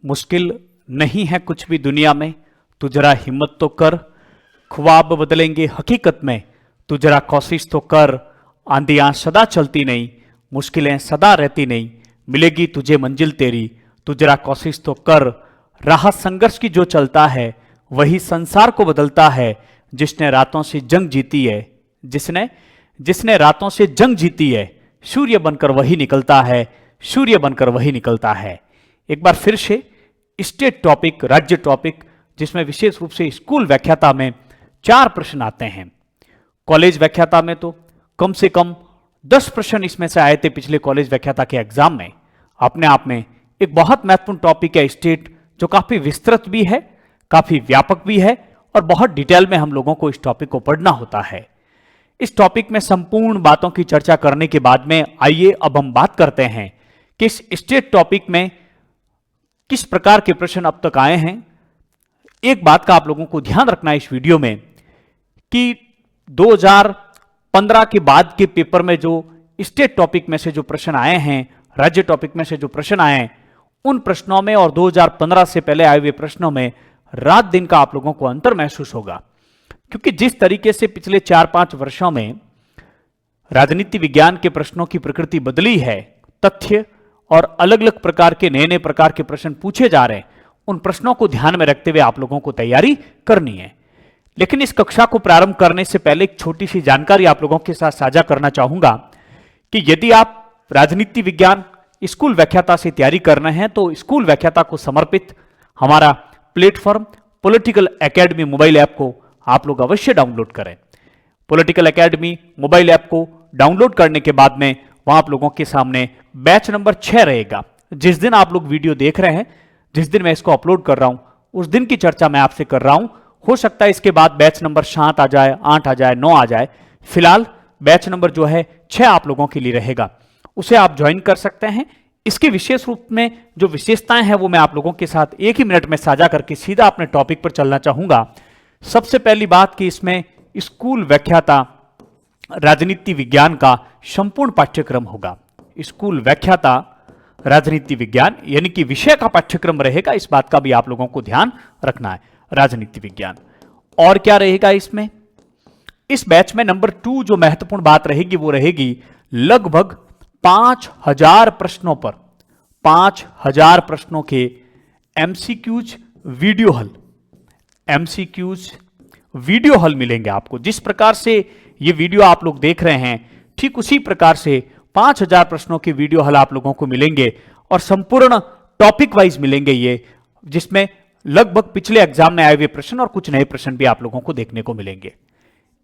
मुश्किल नहीं है कुछ भी दुनिया में, तू जरा हिम्मत तो कर। ख्वाब बदलेंगे हकीकत में, तू जरा कोशिश तो कर। आंधियां सदा चलती नहीं, मुश्किलें सदा रहती नहीं, मिलेगी तुझे मंजिल तेरी, तू जरा कोशिश तो कर। राह संघर्ष की जो चलता है, वही संसार को बदलता है। जिसने रातों से जंग जीती है, जिसने रातों से जंग जीती है, सूर्य बनकर वही निकलता है, सूर्य बनकर वही निकलता है। एक बार फिर से स्टेट टॉपिक, राज्य टॉपिक, जिसमें विशेष रूप से स्कूल व्याख्याता में 4 प्रश्न आते हैं। कॉलेज व्याख्याता में तो कम से कम 10 प्रश्न इसमें से आए थे पिछले कॉलेज व्याख्याता के एग्जाम में। अपने आप में एक बहुत महत्वपूर्ण टॉपिक है स्टेट, जो काफी विस्तृत भी है, काफी व्यापक भी है और बहुत डिटेल में हम लोगों को इस टॉपिक को पढ़ना होता है। इस टॉपिक में संपूर्ण बातों की चर्चा करने के बाद में आइए अब हम बात करते हैं कि इस स्टेट टॉपिक में किस प्रकार के प्रश्न अब तक आए हैं। एक बात का आप लोगों को ध्यान रखना है इस वीडियो में कि 2015 के बाद के पेपर में जो स्टेट टॉपिक में से जो प्रश्न आए हैं, राज्य टॉपिक में से जो प्रश्न आए हैं, उन प्रश्नों में और 2015 से पहले आए हुए प्रश्नों में रात दिन का आप लोगों को अंतर महसूस होगा। क्योंकि जिस तरीके से पिछले 4-5 वर्षों में राजनीति विज्ञान के प्रश्नों की प्रकृति बदली है, तथ्य और अलग अलग प्रकार के नए नए प्रकार के प्रश्न पूछे जा रहे हैं, उन प्रश्नों को ध्यान में रखते हुए आप लोगों को तैयारी करनी है। लेकिन इस कक्षा को प्रारंभ करने से पहले एक छोटी सी जानकारी आप लोगों के साथ साझा करना चाहूंगा कि यदि आप राजनीति विज्ञान स्कूल व्याख्याता से तैयारी कर रहे हैं तो स्कूल व्याख्याता को समर्पित हमारा platform political academy mobile app को आप लोग अवश्य डाउनलोड करें। पॉलिटिकल एकेडमी मोबाइल ऐप को डाउनलोड करने के बाद में वहां आप लोगों के सामने बैच नंबर 6 रहेगा। जिस दिन आप लोग वीडियो देख रहे हैं, जिस दिन मैं इसको अपलोड कर रहा हूं, उस दिन की चर्चा मैं आपसे कर रहा हूं। हो सकता है इसके बाद बैच नंबर 7 आ जाए, 8 आ जाए, 9 आ जाए। फिलहाल बैच नंबर जो है 6 आप लोगों के लिए रहेगा, उसे आप ज्वाइन कर सकते हैं। इसके विशेष रूप में जो विशेषताएं हैं वो मैं आप लोगों के साथ एक ही मिनट में साझा करके सीधा अपने टॉपिक पर चलना चाहूंगा। सबसे पहली बात कि इसमें स्कूल व्याख्याता राजनीति विज्ञान का संपूर्ण पाठ्यक्रम होगा। स्कूल व्याख्याता राजनीति विज्ञान यानी कि विषय का पाठ्यक्रम रहेगा, इस बात का भी आप लोगों को ध्यान रखना है। राजनीति विज्ञान और क्या रहेगा इसमें, इस बैच में नंबर 2 जो महत्वपूर्ण बात रहेगी वो रहेगी लगभग 5000 प्रश्नों पर 5000 प्रश्नों के एमसीक्यूज वीडियो हल, एमसीक्यूज वीडियो हल मिलेंगे आपको। जिस प्रकार से ये वीडियो आप लोग देख रहे हैं, ठीक उसी प्रकार से 5000 प्रश्नों के वीडियो हल आप लोगों को मिलेंगे और संपूर्ण टॉपिक वाइज मिलेंगे ये, जिसमें लगभग पिछले एग्जाम में आए हुए प्रश्न और कुछ नए प्रश्न भी आप लोगों को देखने को मिलेंगे।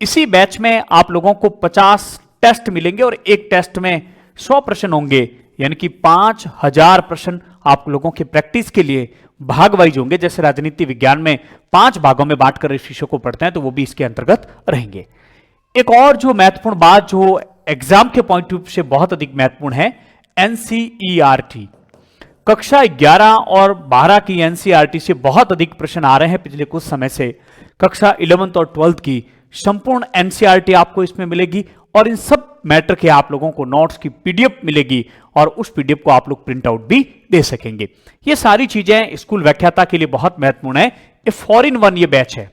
इसी बैच में आप लोगों को 50 टेस्ट मिलेंगे और एक टेस्ट में 100 प्रश्न होंगे, यानी कि 5000 प्रश्न आप लोगों के प्रैक्टिस के लिए भाग वाइज होंगे। जैसे राजनीति विज्ञान में 5 भागों में बांटकर इस विषय को पढ़ते हैं तो वो भी इसके अंतर्गत रहेंगे। एक और जो महत्वपूर्ण बात जो एग्जाम के पॉइंट ऑफ व्यू से बहुत अधिक महत्वपूर्ण है, एनसीईआरटी। कक्षा 11 और 12 की एनसीईआरटी से बहुत अधिक प्रश्न आ रहे हैं पिछले कुछ समय से। कक्षा 11th और 12th की संपूर्ण एनसीईआरटी आपको इसमें मिलेगी और इन सब मैटर के आप लोगों को नोट्स की पीडीएफ मिलेगी और उस पीडीएफ को आप लोग प्रिंट आउट भी दे सकेंगे। ये सारी चीजें स्कूल व्याख्याता के लिए बहुत महत्वपूर्ण है। ये 4-in-1 ये बैच है,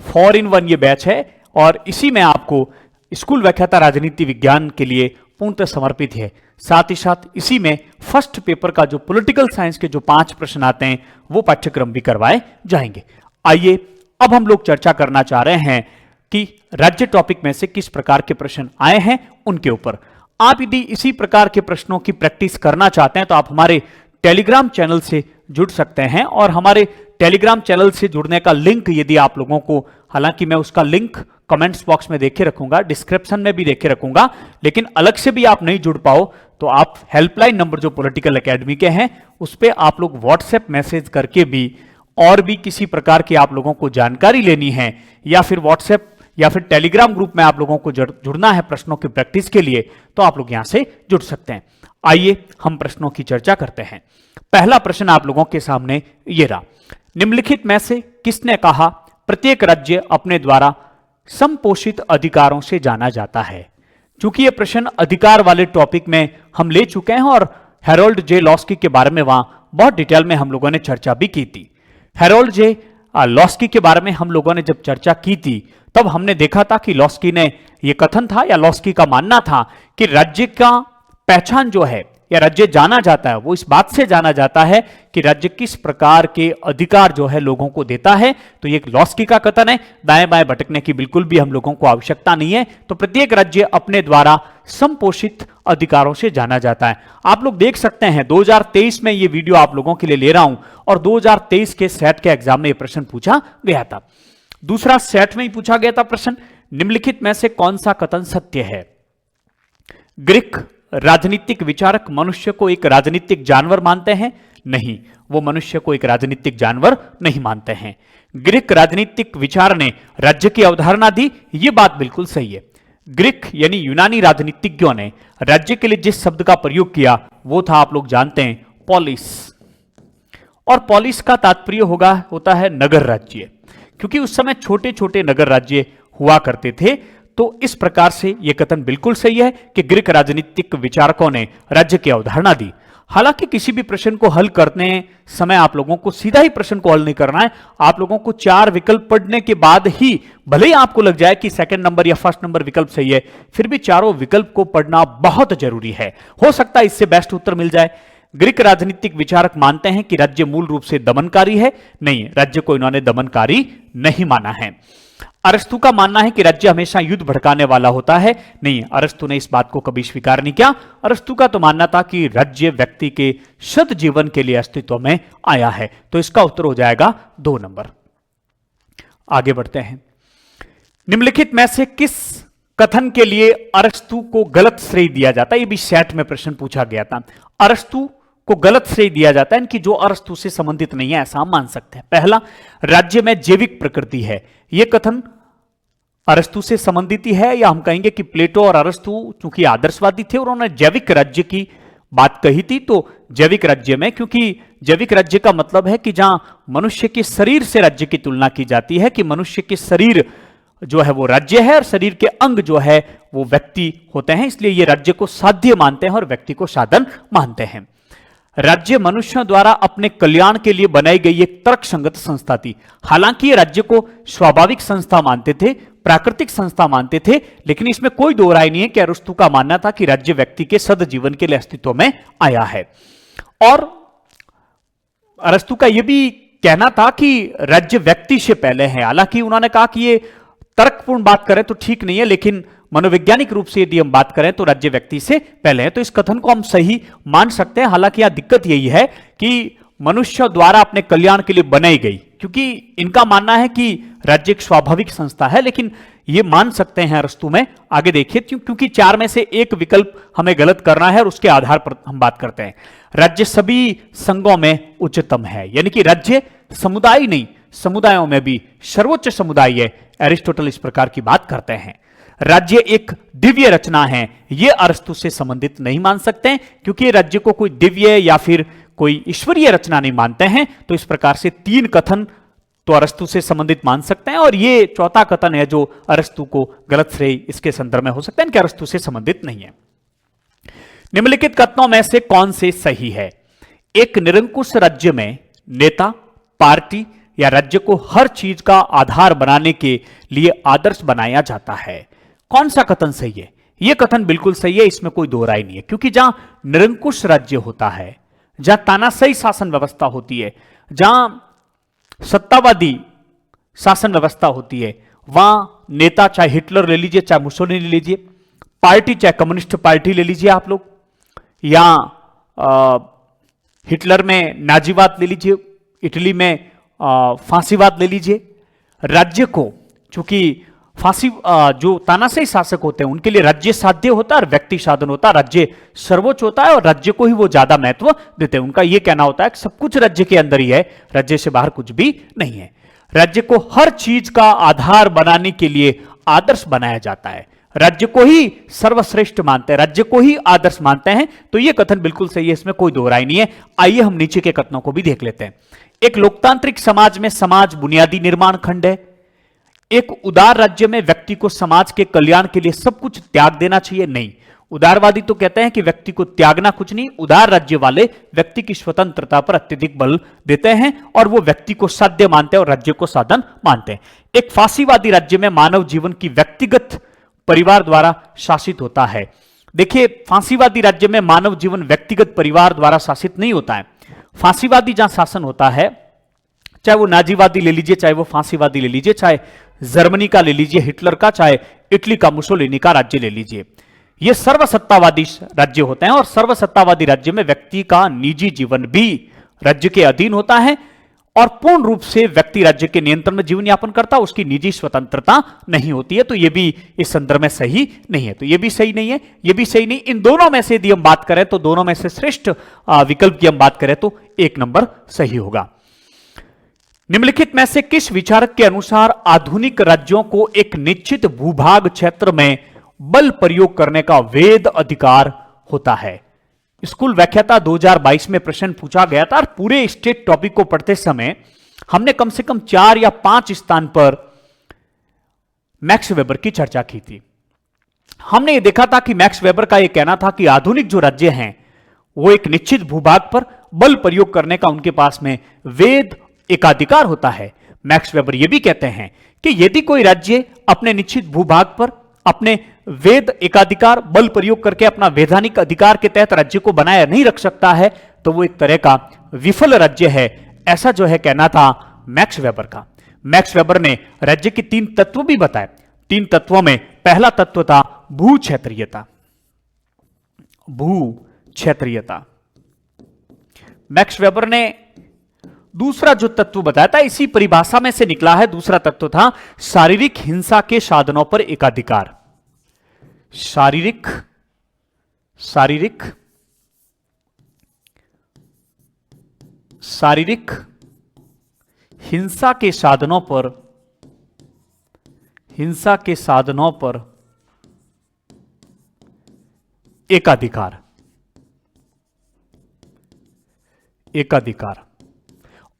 4-in-1 ये बैच है और इसी में आपको स्कूल व्याख्याता राजनीति विज्ञान के लिए पूर्णतः समर्पित है। साथ ही साथ इसी में फर्स्ट पेपर का जो पॉलिटिकल साइंस के जो 5 प्रश्न आते हैं वो पाठ्यक्रम भी करवाए जाएंगे। आइए अब हम लोग चर्चा करना चाह रहे हैं कि राज्य टॉपिक में से किस प्रकार के प्रश्न आए हैं उनके ऊपर। आप यदि इसी प्रकार के प्रश्नों की प्रैक्टिस करना चाहते हैं तो आप हमारे टेलीग्राम चैनल से जुड़ सकते हैं और हमारे टेलीग्राम चैनल से जुड़ने का लिंक यदि आप लोगों को, हालांकि मैं उसका लिंक कमेंट्स बॉक्स में देखे रखूंगा, डिस्क्रिप्शन में भी देखे रखूंगा, लेकिन अलग से भी आप नहीं जुड़ पाओ तो आप हेल्पलाइन नंबर जो पॉलिटिकल एकेडमी के हैं उस पर आप लोग व्हाट्सएप मैसेज करके भी और भी किसी प्रकार की आप लोगों को जानकारी लेनी है या फिर व्हाट्सएप या फिर टेलीग्राम ग्रुप में आप लोगों को जुड़ना है प्रश्नों की प्रैक्टिस के लिए तो आप लोग यहां से जुड़ सकते हैं। आइए हम प्रश्नों की चर्चा करते हैं। पहला प्रश्न आप लोगों के सामने ये रहा, निम्नलिखित में से किसने कहा प्रत्येक राज्य अपने द्वारा संपोषित अधिकारों से जाना जाता है। चूंकि यह प्रश्न अधिकार वाले टॉपिक में हम ले चुके हैं और हेरोल्ड जे लॉस्की के बारे में वहां बहुत डिटेल में हम लोगों ने चर्चा भी की थी। हैरोल्ड जे लॉस्की के बारे में हम लोगों ने जब चर्चा की थी तब हमने देखा था कि लॉस्की ने यह कथन था या लॉस्की का मानना था कि राज्य का पहचान जो है या राज्य जाना जाता है वो इस बात से जाना जाता है कि राज्य किस प्रकार के अधिकार जो है लोगों को देता है। तो ये एक लॉस्की का कथन है, दाएं बाएं भटकने की बिल्कुल भी हम लोगों को आवश्यकता नहीं है। तो प्रत्येक राज्य अपने द्वारा संपोषित अधिकारों से जाना जाता है। आप लोग देख सकते हैं 2023 में ये वीडियो आप लोगों के लिए ले रहा हूं और 2023 के सेट के एग्जाम में ये प्रश्न पूछा गया था। दूसरा सेट में ही पूछा गया था प्रश्न, निम्नलिखित में से कौन सा कथन सत्य है? ग्रीक राजनीतिक विचारक मनुष्य को एक राजनीतिक जानवर मानते हैं? नहीं, वो मनुष्य को एक राजनीतिक जानवर नहीं मानते हैं। ग्रीक राजनीतिक विचार ने राज्य की अवधारणा दी, ये बात बिल्कुल सही है। ग्रीक यानी यूनानी राजनीतिज्ञों ने राज्य के लिए जिस शब्द का प्रयोग किया वो था, आप लोग जानते हैं, पॉलिस। और पॉलिस का तात्पर्य होता है नगर राज्य, क्योंकि उस समय छोटे छोटे नगर राज्य हुआ करते थे। तो इस प्रकार से यह कथन बिल्कुल सही है कि ग्रीक राजनीतिक विचारकों ने राज्य की अवधारणा दी। हालांकि किसी भी प्रश्न को हल करने समय आप लोगों को सीधा ही प्रश्न को हल नहीं करना है, आप लोगों को 4 विकल्प पढ़ने के बाद ही, भले ही आपको लग जाए कि सेकंड नंबर या फर्स्ट नंबर विकल्प सही है, फिर भी चारों विकल्प को पढ़ना बहुत जरूरी है। हो सकता है इससे बेस्ट उत्तर मिल जाए। ग्रीक राजनीतिक विचारक मानते हैं कि राज्य मूल रूप से दमनकारी है। नहीं, राज्य को इन्होंने दमनकारी नहीं माना है। अरस्तु का मानना है कि राज्य हमेशा युद्ध भड़काने वाला होता है। नहीं, अरस्तु ने इस बात को कभी स्वीकार नहीं किया। अरस्तु का तो मानना था कि राज्य व्यक्ति के सद जीवन के लिए अस्तित्व में आया है। तो इसका उत्तर हो जाएगा 2 नंबर। आगे बढ़ते हैं। निम्नलिखित में से किस कथन के लिए अरस्तु को गलत श्रेय दिया जाता है? ये भी सेट में प्रश्न पूछा गया था। अरस्तु को गलत श्रेय दिया जाता है कि जो अरस्तु से संबंधित नहीं है, ऐसा हम मान सकते हैं। पहला, राज्य में जैविक प्रकृति है। यह कथन अरस्तु से संबंधित ही है, या हम कहेंगे कि प्लेटो और अरस्तु चूंकि आदर्शवादी थे और उन्होंने जैविक राज्य की बात कही थी, तो जैविक राज्य में, क्योंकि जैविक राज्य का मतलब है कि जहां मनुष्य के शरीर से राज्य की तुलना की जाती है, कि मनुष्य के शरीर जो है वो राज्य है और शरीर के अंग जो है वो व्यक्ति होते हैं, इसलिए ये राज्य को साध्य मानते हैं और व्यक्ति को साधन मानते हैं। राज्य मनुष्यों द्वारा अपने कल्याण के लिए बनाई गई एक तर्कसंगत संस्था थी। हालांकि ये राज्य को स्वाभाविक संस्था मानते थे, प्राकृतिक संस्था मानते थे, लेकिन इसमें कोई दो राय नहीं है कि अरस्तु का मानना था कि राज्य व्यक्ति के सद जीवन के लिए अस्तित्व में आया है। और अरस्तु का यह भी कहना था कि राज्य व्यक्ति से पहले है। हालांकि उन्होंने कहा कि ये तर्कपूर्ण बात करें तो ठीक नहीं है, लेकिन मनोवैज्ञानिक रूप से यदि हम बात करें तो राज्य व्यक्ति से पहले है। तो इस कथन को हम सही मान सकते हैं। हालांकि यहां दिक्कत यही है कि मनुष्य द्वारा अपने कल्याण के लिए बनाई गई, क्योंकि इनका मानना है कि राज्य एक स्वाभाविक संस्था है, लेकिन ये मान सकते हैं अरस्तु में। आगे देखिए, क्योंकि 4 में से एक विकल्प हमें गलत करना है और उसके आधार पर हम बात करते हैं। राज्य सभी संघों में उच्चतम है, यानी कि राज्य समुदाय नहीं, समुदायों में भी सर्वोच्च समुदाय है। एरिस्टोटल इस प्रकार की बात करते हैं। राज्य एक दिव्य रचना है, यह अरस्तु से संबंधित नहीं मान सकते हैं, क्योंकि राज्य को कोई दिव्य या फिर कोई ईश्वरीय रचना नहीं मानते हैं। तो इस प्रकार से 3 कथन तो अरस्तु से संबंधित मान सकते हैं, और ये चौथा कथन है जो अरस्तु को गलत श्रेय इसके संदर्भ में हो सकता है कि अरस्तु से संबंधित नहीं है। निम्नलिखित कथनों में से कौन से सही है? एक निरंकुश राज्य में नेता, पार्टी या राज्य को हर चीज का आधार बनाने के लिए आदर्श बनाया जाता है। कौन सा कथन सही है? यह कथन बिल्कुल सही है, इसमें कोई दो राय नहीं है, क्योंकि जहां निरंकुश राज्य होता है, जहां तानाशाही शासन व्यवस्था होती है, जहां सत्तावादी शासन व्यवस्था होती है, वहां नेता चाहे हिटलर ले लीजिए, चाहे मुसोलिनी ले लीजिए, पार्टी चाहे कम्युनिस्ट पार्टी ले लीजिए आप लोग, या हिटलर में नाजीवाद ले लीजिए, इटली में फांसीवाद ले लीजिए। राज्य को चूंकि फांसी जो तानाशाही शासक होते हैं उनके लिए राज्य साध्य होता है और व्यक्ति साधन होता है। राज्य सर्वोच्च होता है और राज्य को ही वो ज्यादा महत्व देते हैं। उनका यह कहना होता है कि सब कुछ राज्य के अंदर ही है, राज्य से बाहर कुछ भी नहीं है। राज्य को हर चीज का आधार बनाने के लिए आदर्श बनाया जाता है, राज्य को ही सर्वश्रेष्ठ मानते हैं, राज्य को ही आदर्श मानते हैं। तो यह कथन बिल्कुल सही है, इसमें कोई दो राय नहीं है। आइए हम नीचे के कथनों को भी देख लेते हैं। एक लोकतांत्रिक समाज में समाज बुनियादी निर्माण खंड है। एक उदार राज्य में व्यक्ति को समाज के कल्याण के लिए सब कुछ त्याग देना चाहिए। नहीं, उदारवादी तो कहते हैं कि व्यक्ति को त्यागना कुछ नहीं, उदार राज्य वाले व्यक्ति की स्वतंत्रता पर अत्यधिक बल देते हैं और वो व्यक्ति को साध्य मानते हैं और राज्य को साधन मानते हैं। एक फांसीवादी राज्य में मानव जीवन की व्यक्तिगत परिवार द्वारा शासित होता है। देखिए, फांसीवादी राज्य में मानव जीवन व्यक्तिगत परिवार द्वारा शासित नहीं होता है। फांसीवादी जहां शासन होता है, चाहे वो नाजीवादी ले लीजिए, चाहे वो फांसीवादी ले लीजिए, चाहे जर्मनी का ले लीजिए हिटलर का, चाहे इटली का मुसोलिनी का राज्य ले लीजिए, ये सर्वसत्तावादी राज्य होते हैं और सर्वसत्तावादी राज्य में व्यक्ति का निजी जीवन भी राज्य के अधीन होता है और पूर्ण रूप से व्यक्ति राज्य के नियंत्रण में जीवन यापन करता है, उसकी निजी स्वतंत्रता नहीं होती है। तो यह भी इस संदर्भ में सही नहीं है। तो यह भी सही नहीं है, यह भी सही नहीं। इन दोनों में से यदि हम बात करें तो दोनों में से श्रेष्ठ विकल्प की हम बात करें तो 1 नंबर सही होगा। निम्नलिखित में से किस विचारक के अनुसार आधुनिक राज्यों को एक निश्चित भूभाग क्षेत्र में बल प्रयोग करने का वैध अधिकार होता है? स्कूल व्याख्याता 2022 में प्रश्न पूछा गया था और पूरे स्टेट टॉपिक को पढ़ते समय हमने कम से कम 4 या 5 स्थान पर मैक्स वेबर की चर्चा की थी। हमने ये देखा था कि मैक्स वेबर का यह कहना था कि आधुनिक जो राज्य हैं वो एक निश्चित भूभाग पर बल प्रयोग करने का उनके पास में वैध एकाधिकार होता है। मैक्स वेबर यह भी कहते हैं कि यदि कोई राज्य अपने निश्चित भूभाग पर अपने वैध एकाधिकार बल प्रयोग करके अपना वैधानिक अधिकार के तहत राज्य को बनाए नहीं रख सकता है तो वो एक तरह का विफल राज्य है। ऐसा जो है कहना था मैक्स वेबर का। मैक्स वेबर ने राज्य के 3 तत्व भी बताए। 3 तत्वों में पहला तत्व था भू क्षेत्रीयता। भू क्षेत्रीयता। मैक्स वेबर ने दूसरा जो तत्व बताया था इसी परिभाषा में से निकला है। दूसरा तत्व था शारीरिक हिंसा के साधनों पर एकाधिकार। शारीरिक हिंसा के साधनों पर एकाधिकार।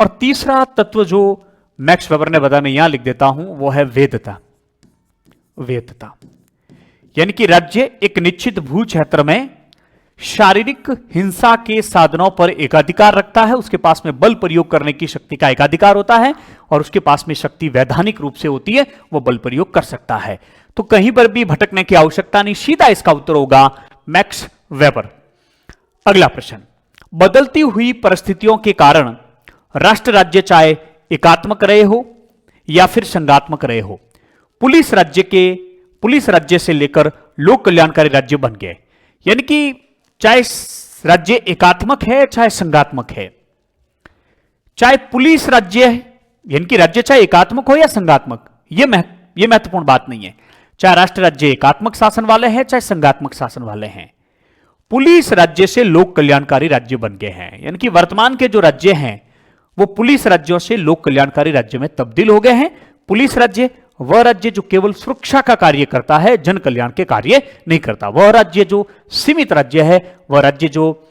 और तीसरा तत्व जो मैक्स वेबर ने बताया, मैं यहां लिख देता हूं, वो है वैधता। यानी कि राज्य एक निश्चित भू क्षेत्र में शारीरिक हिंसा के साधनों पर एकाधिकार रखता है। उसके पास में बल प्रयोग करने की शक्ति का एकाधिकार होता है और उसके पास में शक्ति वैधानिक रूप से होती है, वो बल प्रयोग कर सकता है। तो कहीं पर भी भटकने की आवश्यकता नहीं, सीधा इसका उत्तर होगा मैक्स वेबर। अगला प्रश्न, बदलती हुई परिस्थितियों के कारण राष्ट्र राज्य चाहे एकात्मक रहे हो या फिर संघात्मक रहे हो, पुलिस राज्य से लेकर लोक कल्याणकारी राज्य बन गए। यानी कि चाहे राज्य एकात्मक है चाहे संघात्मक है, चाहे पुलिस राज्य है, यानी कि राज्य चाहे एकात्मक हो या संघात्मक, यह महत्वपूर्ण बात नहीं है। चाहे राष्ट्र राज्य एकात्मक शासन वाले हैं चाहे संघात्मक शासन वाले हैं, पुलिस राज्य से लोक कल्याणकारी राज्य बन गए हैं। यानी कि वर्तमान के जो राज्य हैं वो पुलिस राज्यों से लोक कल्याणकारी राज्य में तब्दील हो गए हैं। पुलिस राज्य वह राज्य जो केवल सुरक्षा का कार्य करता है, जन कल्याण के कार्य नहीं करता। वह राज्य जो सीमित राज्य है, वह राज्य जो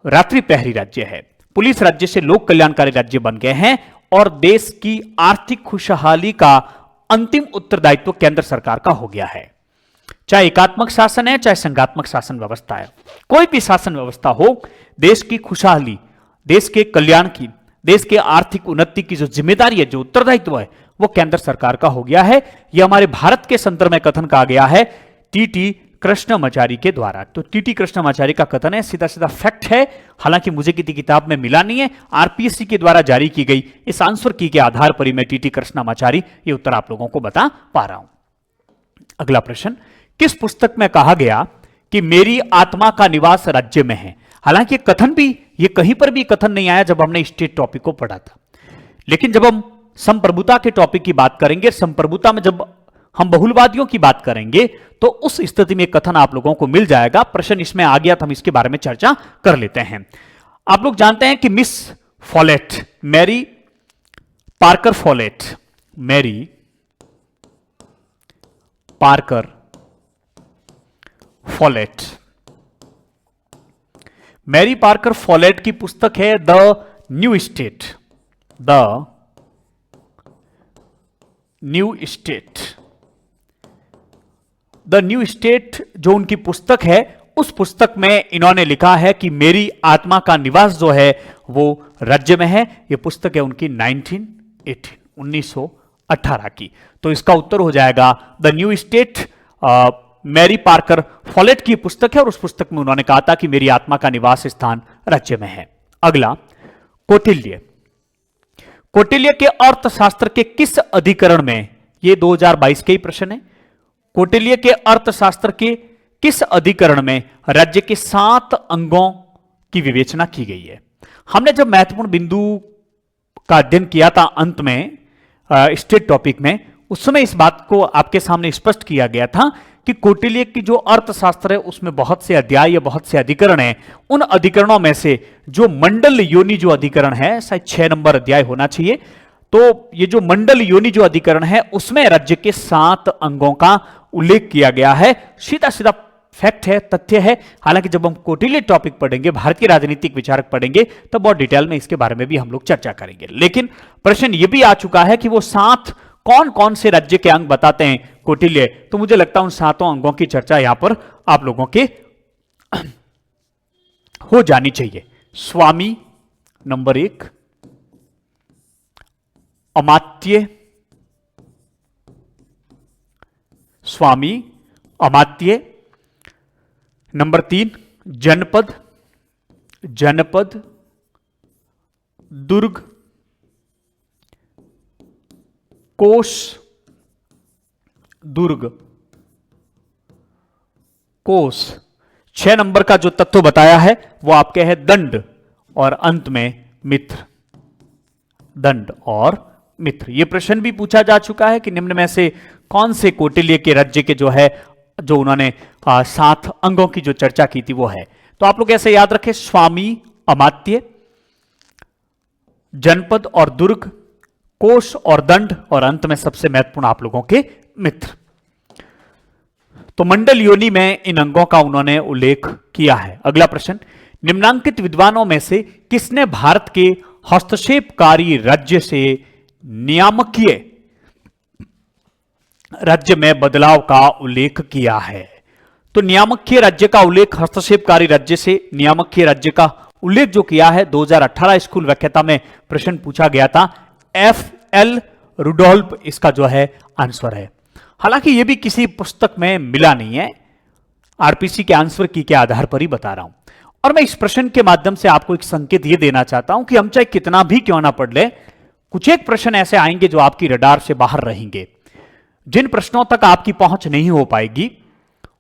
रात्रि प्रहरी राज्य है। पुलिस राज्य से लोक कल्याणकारी राज्य बन गए हैं और देश की आर्थिक खुशहाली का अंतिम उत्तरदायित्व केंद्र सरकार का हो गया है। चाहे एकात्मक शासन है चाहे संघात्मक शासन व्यवस्था है, कोई भी शासन व्यवस्था हो, देश की खुशहाली, देश के कल्याण की, देश के आर्थिक उन्नति की जो जिम्मेदारी है, जो उत्तरदायित्व है, वो केंद्र सरकार का हो गया है। यह हमारे भारत के संदर्भ में कथन कहा गया है टीटी कृष्णमाचारी के द्वारा। तो टीटी कृष्णमाचारी का कथन है, सीधा सीधा फैक्ट है, हालांकि मुझे किसी किताब में मिला नहीं है, आरपीएससी के द्वारा जारी की गई इस आंसर की के आधार पर ही मैं टीटी कृष्णमाचारी ये उत्तर आप लोगों को बता पा रहा हूं। अगला प्रश्न, किस पुस्तक में कहा गया कि मेरी आत्मा का निवास राज्य में है? हालांकि कथन भी, ये कहीं पर भी कथन नहीं आया जब हमने स्टेट टॉपिक को पढ़ा था, लेकिन जब हम संप्रभुता के टॉपिक की बात करेंगे, संप्रभुता में जब हम बहुलवादियों की बात करेंगे तो उस स्थिति में कथन आप लोगों को मिल जाएगा। प्रश्न इसमें आ गया तो हम इसके बारे में चर्चा कर लेते हैं। आप लोग जानते हैं कि Miss Follett, Mary Parker Follett, Mary Parker Follett, Mary Parker Follett की पुस्तक है the New State, the New State. The New State जो उनकी पुस्तक है, उस पुस्तक में इन्होंने लिखा है कि मेरी आत्मा का निवास जो है वो राज्य में है। ये पुस्तक है उनकी 1918 की। तो इसका उत्तर हो जाएगा the New State. Mary Parker Follett की पुस्तक है और उस पुस्तक में उन्होंने कहा था कि मेरी आत्मा का निवास स्थान राज्य में है। अगला, कौटिल्य। कौटिल्य के अर्थशास्त्र के किस अधिकरण में, ये 2022 के ही प्रश्न है, कौटिल्य के अर्थशास्त्र के किस अधिकरण में राज्य के 7 अंगों की विवेचना की गई है? हमने जब महत्वपूर्ण बिंदु का अध्ययन किया था अंत में स्टेट टॉपिक में, उस समय इस बात को आपके सामने स्पष्ट किया गया था कि कौटिल्य की जो अर्थशास्त्र है उसमें बहुत से अध्याय या बहुत से अधिकरण हैं। उन अधिकरणों में से जो मंडल योनि जो अधिकरण है, शायद 6 नंबर अध्याय होना चाहिए, तो ये जो मंडल योनि जो अधिकरण है उसमें राज्य के 7 अंगों का उल्लेख किया गया है। सीधा सीधा फैक्ट है, तथ्य है। हालांकि जब हम कौटिल्य टॉपिक पढ़ेंगे, भारतीय राजनीतिक विचारक पढ़ेंगे, तब बहुत डिटेल में इसके बारे में भी हम लोग चर्चा करेंगे। लेकिन प्रश्न यह भी आ चुका है कि वो 7 कौन कौन से राज्य के अंग बताते हैं कौटिल्य, तो मुझे लगता है उन 7 अंगों की चर्चा यहां पर आप लोगों के हो जानी चाहिए। स्वामी नंबर 1, अमात्य, स्वामी अमात्य। नंबर 3, जनपद, जनपद, दुर्ग, कोष, दुर्ग, कोष। 6 नंबर का जो तत्व बताया है वो आपके है दंड, और अंत में मित्र, दंड और मित्र। यह प्रश्न भी पूछा जा चुका है कि निम्न में से कौन से कौटिल्य के राज्य के जो है, जो उन्होंने 7 अंगों की जो चर्चा की थी वो है। तो आप लोग ऐसे याद रखें, स्वामी अमात्य, जनपद और दुर्ग, कोष और दंड, और अंत में सबसे महत्वपूर्ण आप लोगों के मित्र। तो मंडल योनि में इन अंगों का उन्होंने उल्लेख किया है। अगला प्रश्न, निम्नांकित विद्वानों में से किसने भारत के हस्तक्षेपकारी राज्य से नियामकीय राज्य में बदलाव का उल्लेख किया है? तो नियामकीय राज्य का उल्लेख, हस्तक्षेपकारी राज्य से नियामकीय राज्य का उल्लेख जो किया है 2018 स्कूल व्याख्याता में प्रश्न पूछा गया था, F.L. रुडोल्फ इसका जो है आंसर है। हालांकि यह भी किसी पुस्तक में मिला नहीं है, आरपीसी के आंसर की के आधार पर ही बता रहा हूं। और मैं इस प्रश्न के माध्यम से आपको एक संकेत यह देना चाहता हूं कि हम चाहे कितना भी क्यों ना पढ़ ले, कुछ एक प्रश्न ऐसे आएंगे जो आपकी रडार से बाहर रहेंगे, जिन प्रश्नों तक आपकी पहुंच नहीं हो पाएगी।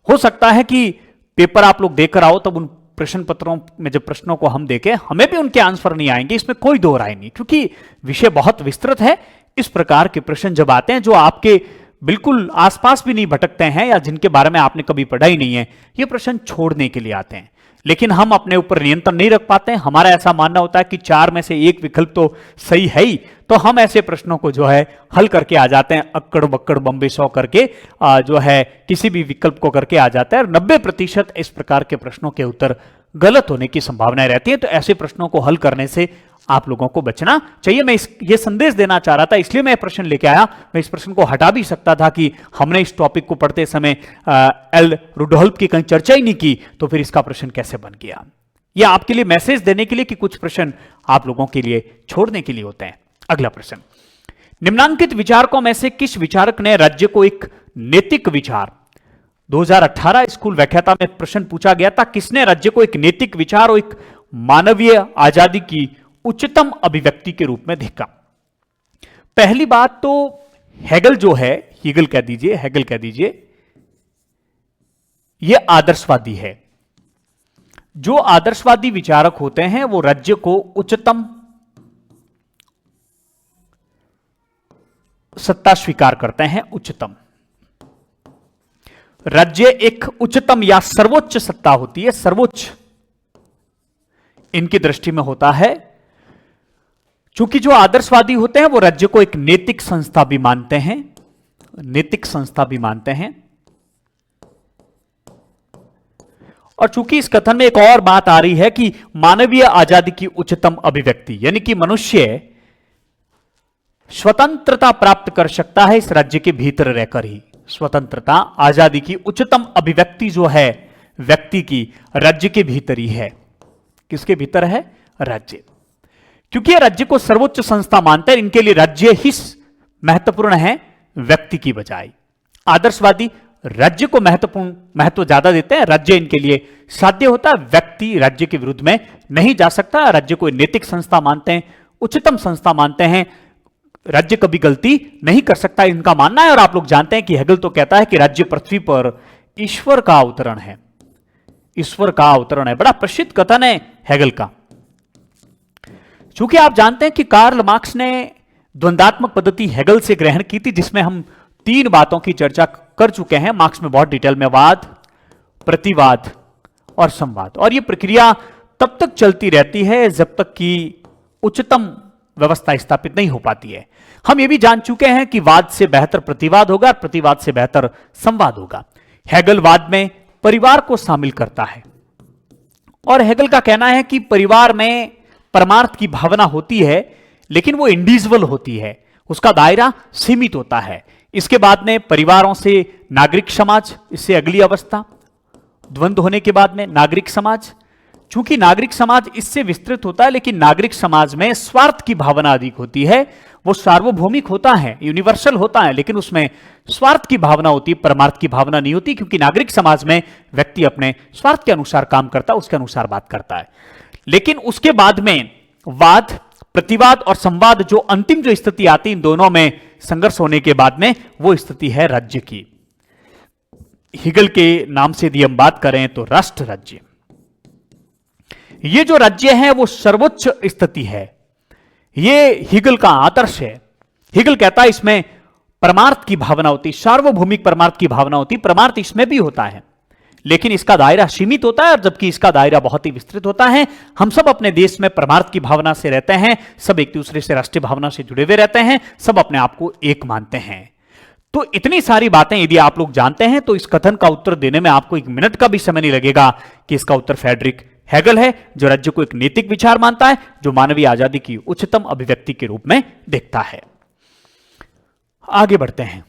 हो सकता है कि पेपर आप लोग देकर आओ, तब उन प्रश्न पत्रों में जब प्रश्नों को हम देखें हमें भी उनके आंसर नहीं आएंगे, इसमें कोई दो राय नहीं, क्योंकि विषय बहुत विस्तृत है। इस प्रकार के प्रश्न जब आते हैं जो आपके बिल्कुल आसपास भी नहीं भटकते हैं या जिनके बारे में आपने कभी पढ़ा ही नहीं है, ये प्रश्न छोड़ने के लिए आते हैं। लेकिन हम अपने ऊपर नियंत्रण नहीं रख पाते हैं। हमारा ऐसा मानना होता है कि 4 में से एक विकल्प तो सही है ही, तो हम ऐसे प्रश्नों को जो है हल करके आ जाते हैं, अक्कड़ बक्कड़ बम्बे 100 करके जो है किसी भी विकल्प को करके आ जाता है। 90% इस प्रकार के प्रश्नों के उत्तर गलत होने की संभावनाएं रहती है। तो ऐसे प्रश्नों को हल करने से आप लोगों को बचना चाहिए। मैं ये संदेश देना चाह रहा था, इसलिए मैं प्रश्न लेके आया। मैं इस प्रश्न को हटा भी सकता था कि हमने इस टॉपिक को पढ़ते समय एल रुडोल्फ की कहीं चर्चा ही नहीं की, तो फिर इसका प्रश्न कैसे बन गया। यह आपके लिए मैसेज देने के लिए कि कुछ प्रश्न आप लोगों के लिए छोड़ने के लिए होते हैं। अगला प्रश्न, निम्नांकित विचारकों में से किस विचारक ने राज्य को एक नैतिक विचार, 2018 स्कूल व्याख्याता में प्रश्न पूछा गया था, किसने राज्य को एक नैतिक विचार और एक मानवीय आजादी की उच्चतम अभिव्यक्ति के रूप में देखा? पहली बात तो हेगल जो है, हेगल कह दीजिए, हेगल कह दीजिए, यह आदर्शवादी है। जो आदर्शवादी विचारक होते हैं वो राज्य को उच्चतम सत्ता स्वीकार करते हैं। उच्चतम राज्य एक उच्चतम या सर्वोच्च सत्ता होती है, सर्वोच्च इनकी दृष्टि में होता है। चूंकि जो आदर्शवादी होते हैं वो राज्य को एक नैतिक संस्था भी मानते हैं, नैतिक संस्था भी मानते हैं। और चूंकि इस कथन में एक और बात आ रही है कि मानवीय आजादी की उच्चतम अभिव्यक्ति, यानी कि मनुष्य स्वतंत्रता प्राप्त कर सकता है इस राज्य के भीतर रहकर ही, स्वतंत्रता, आजादी की उच्चतम अभिव्यक्ति जो है व्यक्ति की, राज्य के भीतर ही है। किसके भीतर है? राज्य। क्योंकि ये राज्य को सर्वोच्च संस्था मानते हैं, इनके लिए राज्य ही महत्वपूर्ण है व्यक्ति की बजाय। आदर्शवादी राज्य को महत्व ज्यादा देते हैं, राज्य इनके लिए साध्य होता है, व्यक्ति राज्य के विरुद्ध में नहीं जा सकता। राज्य को नैतिक संस्था मानते हैं, उच्चतम संस्था मानते हैं, राज्य कभी गलती नहीं कर सकता, इनका मानना है। और आप लोग जानते हैं कि हेगल तो कहता है कि राज्य पृथ्वी पर ईश्वर का अवतरण है, ईश्वर का अवतरण है। बड़ा प्रसिद्ध कथन है हेगल का। चूंकि आप जानते हैं कि कार्ल मार्क्स ने द्वंद्वात्मक पद्धति हेगल से ग्रहण की थी, जिसमें हम 3 बातों की चर्चा कर चुके हैं मार्क्स में बहुत डिटेल में, वाद, प्रतिवाद और संवाद। और यह प्रक्रिया तब तक चलती रहती है जब तक कि उच्चतम व्यवस्था स्थापित नहीं हो पाती है। हम यह भी जान चुके हैं कि वाद से बेहतर प्रतिवाद होगा, प्रतिवाद से बेहतर संवाद होगा। हेगल वाद में परिवार को शामिल करता है और हेगल का कहना है कि परिवार में परमार्थ की भावना होती है, लेकिन वो इंडिविजुअल होती है, उसका दायरा सीमित होता है। इसके बाद में परिवारों से नागरिक समाज, इससे अगली अवस्था द्वंद्व होने के बाद में नागरिक समाज। चूंकि नागरिक समाज इससे विस्तृत होता है, लेकिन नागरिक समाज में स्वार्थ की भावना अधिक होती है। वो सार्वभौमिक होता है, यूनिवर्सल होता है, लेकिन उसमें स्वार्थ की भावना होती है, परमार्थ की भावना नहीं होती। क्योंकि नागरिक समाज में व्यक्ति अपने स्वार्थ के अनुसार काम करता है, उसके अनुसार बात करता है। लेकिन उसके बाद में वाद, प्रतिवाद और संवाद, जो अंतिम जो स्थिति आती है इन दोनों में संघर्ष होने के बाद में, वो स्थिति है राज्य की। हेगल के नाम से यदि हम बात करें तो राष्ट्र राज्य, ये जो राज्य है वो सर्वोच्च स्थिति है। ये हेगल का आदर्श है। हेगल कहता है इसमें परमार्थ की भावना होती, सार्वभौमिक परमार्थ की भावना होती। परमार्थ इसमें भी होता है, लेकिन इसका दायरा सीमित होता है, और जबकि इसका दायरा बहुत ही विस्तृत होता है। हम सब अपने देश में परमार्थ की भावना से रहते हैं, सब एक दूसरे से राष्ट्रीय भावना से जुड़े हुए रहते हैं, सब अपने आप को एक मानते हैं। तो इतनी सारी बातें यदि आप लोग जानते हैं तो इस कथन का उत्तर देने में आपको 1 मिनट का भी समय नहीं लगेगा कि इसका उत्तर फ्रेडरिक हेगल है, जो राज्य को एक नैतिक विचार मानता है, जो मानवीय आजादी की उच्चतम अभिव्यक्ति के रूप में देखता है। आगे बढ़ते हैं।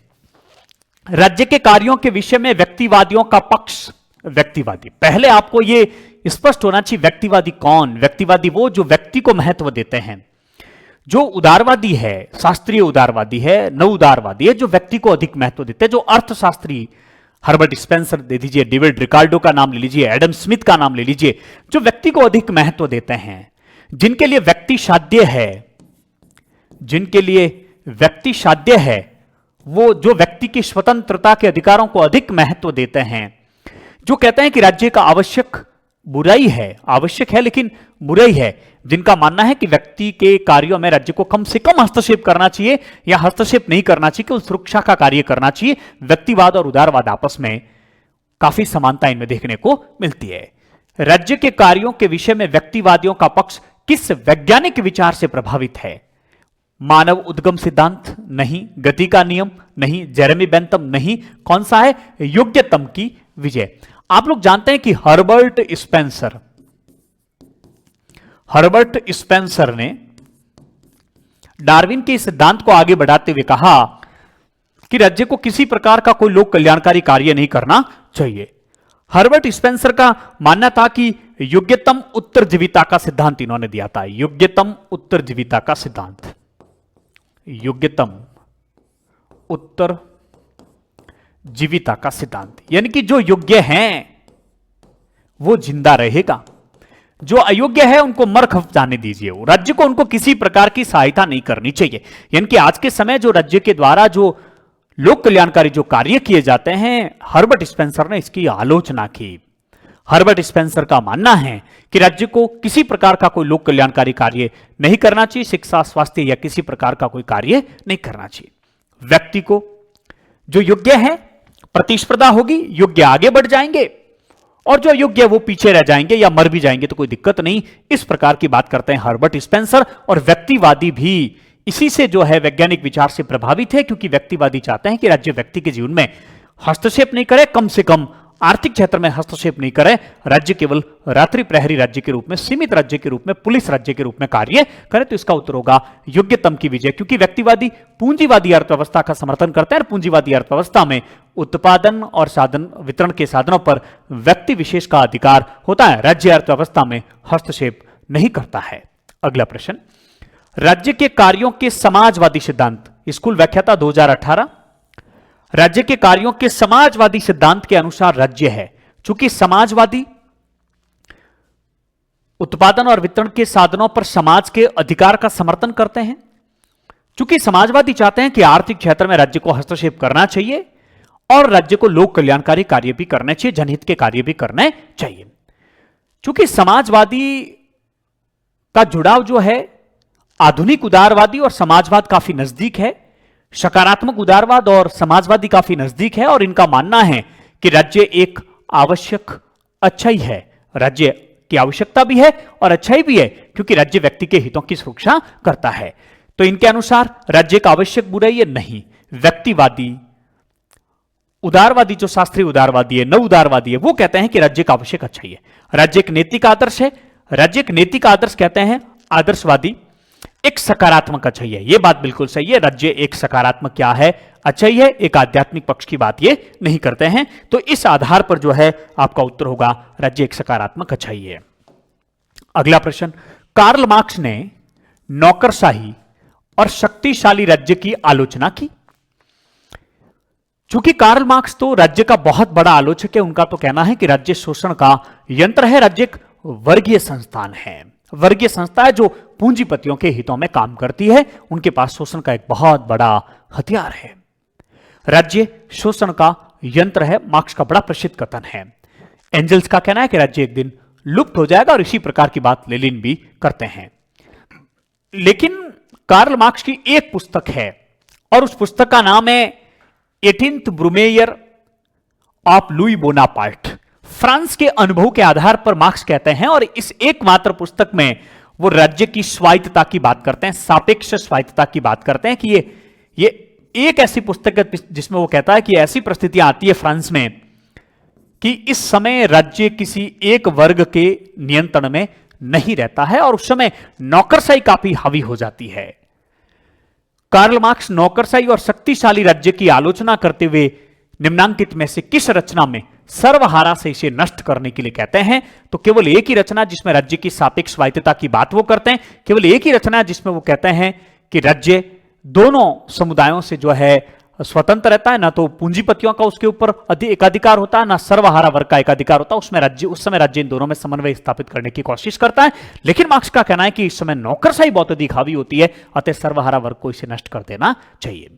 राज्य के कार्यों के विषय में व्यक्तिवादियों का पक्ष। व्यक्तिवादी, पहले आपको यह स्पष्ट होना चाहिए व्यक्तिवादी कौन। व्यक्तिवादी वो जो व्यक्ति को महत्व देते हैं। जो उदारवादी है, शास्त्रीय उदारवादी है, नव उदारवादी है, जो व्यक्ति को अधिक महत्व देते हैं। जो अर्थशास्त्री, हर्बर्ट स्पेंसर दे दीजिए, डेविड रिकार्डो का नाम ले लीजिए, एडम स्मिथ का नाम ले लीजिए, जो व्यक्ति को अधिक महत्व देते हैं, जिनके लिए व्यक्ति साध्य है, जिनके लिए व्यक्ति साध्य है, वो जो व्यक्ति की स्वतंत्रता के अधिकारों को अधिक महत्व देते हैं, जो कहते हैं कि राज्य का आवश्यक बुराई है, आवश्यक है लेकिन बुराई है, जिनका मानना है कि व्यक्ति के कार्यों में राज्य को कम से कम हस्तक्षेप करना चाहिए या हस्तक्षेप नहीं करना चाहिए, केवल सुरक्षा का कार्य करना चाहिए। व्यक्तिवाद और उदारवाद आपस में काफी समानता इनमें देखने को मिलती है। राज्य के कार्यों के विषय में व्यक्तिवादियों का पक्ष किस वैज्ञानिक विचार से प्रभावित है? मानव उद्गम सिद्धांत नहीं, गति का नियम नहीं, जेरेमी बेंथम नहीं, कौन सा है? योग्यतम की विजय। आप लोग जानते हैं कि हर्बर्ट स्पेंसर ने डार्विन के सिद्धांत को आगे बढ़ाते हुए कहा कि राज्य को किसी प्रकार का कोई लोक कल्याणकारी कार्य नहीं करना चाहिए। हर्बर्ट स्पेंसर का मानना था कि योग्यतम उत्तरजीविता का सिद्धांत इन्होंने दिया था। योग्यतम उत्तरजीविता का सिद्धांत, योग्यतम उत्तरजीविता का सिद्धांत, यानी कि जो योग्य हैं वो जिंदा रहेगा, जो अयोग्य है उनको मर खप जाने दीजिए। राज्य को उनको किसी प्रकार की सहायता नहीं करनी चाहिए। यानी कि आज के समय जो राज्य के द्वारा जो लोक कल्याणकारी जो कार्य किए जाते हैं, हर्बर्ट स्पेंसर ने इसकी आलोचना की। हर्बर्ट स्पेंसर का मानना है कि राज्य को किसी प्रकार का कोई लोक कल्याणकारी कार्य नहीं करना चाहिए, शिक्षा, स्वास्थ्य या किसी प्रकार का कोई कार्य नहीं करना चाहिए। व्यक्ति को जो योग्य है, प्रतिस्पर्धा होगी, योग्य आगे बढ़ जाएंगे और जो योग्य वो पीछे रह जाएंगे या मर भी जाएंगे तो कोई दिक्कत नहीं। इस प्रकार की बात करते हैं हर्बर्ट स्पेंसर। और व्यक्तिवादी भी इसी से जो है वैज्ञानिक विचार से प्रभावित है, क्योंकि व्यक्तिवादी चाहते हैं कि राज्य व्यक्ति के जीवन में हस्तक्षेप नहीं करे, कम से कम आर्थिक क्षेत्र में हस्तक्षेप नहीं करे, राज्य केवल रात्रि प्रहरी राज्य के रूप में, सीमित राज्य के रूप में, पुलिस राज्य के रूप में कार्य करे, तो इसका उत्तर होगा योग्यतम की विजय। क्योंकि व्यक्तिवादी पूंजीवादी अर्थव्यवस्था का समर्थन करते हैं और पूंजीवादी अर्थव्यवस्था में उत्पादन और साधन वितरण के साधनों पर व्यक्ति विशेष का अधिकार होता है, राज्य अर्थव्यवस्था में हस्तक्षेप नहीं करता है। अगला प्रश्न, राज्य के कार्यों के समाजवादी सिद्धांत, स्कूल व्याख्याता 2018। राज्य के कार्यों के समाजवादी सिद्धांत के अनुसार राज्य है, चूंकि समाजवादी उत्पादन और वितरण के साधनों पर समाज के अधिकार का समर्थन करते हैं, चूंकि समाजवादी चाहते हैं कि आर्थिक क्षेत्र में राज्य को हस्तक्षेप करना चाहिए और राज्य को लोक कल्याणकारी कार्य भी करने चाहिए, जनहित के कार्य भी करने चाहिए। चूंकि समाजवादी का जुड़ाव जो है आधुनिक उदारवादी और समाजवाद काफी नजदीक है, सकारात्मक उदारवाद और समाजवादी काफी नजदीक है, और इनका मानना है कि राज्य एक आवश्यक अच्छाई है, राज्य की आवश्यकता भी है और अच्छाई भी है, क्योंकि राज्य व्यक्ति के हितों की सुरक्षा करता है। तो इनके अनुसार राज्य का आवश्यक बुराई है नहीं। व्यक्तिवादी उदारवादी, जो शास्त्रीय उदारवादी है, नव उदारवादी है, वो कहते हैं कि राज्य का आवश्यक अच्छाई है, राज्य एक नैतिक आदर्श है। राज्य एक नैतिक आदर्श कहते हैं आदर्शवादी एक सकारात्मक अच्छाई है। यह बात बिल्कुल सही है, राज्य एक सकारात्मक क्या है, अच्छाई है, एक आध्यात्मिक पक्ष की बात ये नहीं करते हैं। तो इस आधार पर जो है आपका उत्तर होगा राज्य एक सकारात्मक अच्छाई है। अगला प्रश्न, कार्ल मार्क्स ने नौकरशाही और शक्तिशाली राज्य की आलोचना की। चूंकि कार्ल मार्क्स तो राज्य का बहुत बड़ा आलोचक है, उनका तो कहना है कि राज्य शोषण का यंत्र है, राज्य एक वर्गीय संस्थान है, वर्गीय संस्था है जो पूंजीपतियों के हितों में काम करती है, उनके पास शोषण का एक बहुत बड़ा हथियार है। राज्य शोषण का यंत्र है, मार्क्स का बड़ा प्रसिद्ध कथन है। एंजल्स का कहना है कि राज्य एक दिन लुप्त हो जाएगा, और इसी प्रकार की बात लेनिन भी करते हैं। लेकिन कार्ल मार्क्स की एक पुस्तक है, और उस पुस्तक का नाम है 18th Brumaire of Louis Bonaparte. France के अनुभव के आधार पर मार्क्स कहते हैं, और इस एकमात्र पुस्तक में वो राज्य की स्वायत्तता की बात करते हैं, सापेक्ष स्वायत्तता की बात करते हैं कि ये एक ऐसी पुस्तक है जिसमें वो कहता है कि ऐसी परिस्थितियां आती है फ्रांस में कि इस समय राज्य किसी एक वर्ग के नियंत्रण में नहीं रहता है, और उस समय नौकरशाही काफी हावी हो जाती है। कार्ल मार्क्स नौकरशाही और शक्तिशाली राज्य की आलोचना करते हुए निम्नांकित में से किस रचना में सर्वहारा से इसे नष्ट करने के लिए कहते हैं? तो केवल एक ही रचना जिसमें राज्य की सापेक्ष स्वायत्तता की बात वो करते हैं, केवल एक ही रचना जिसमें वो कहते हैं कि राज्य दोनों समुदायों से जो है स्वतंत्र रहता है, ना तो पूंजीपतियों का उसके ऊपर एकाधिकार होता है, ना सर्वहारा वर्ग का एकाधिकार होता है। उसमें राज्य उस समय राज्य इन दोनों में समन्वय स्थापित करने की कोशिश करता है। लेकिन मार्क्स का कहना है कि इस समय नौकरशाही बहुत अधिक हावी होती है, अतः सर्वहारा वर्ग को इसे नष्ट कर देना चाहिए।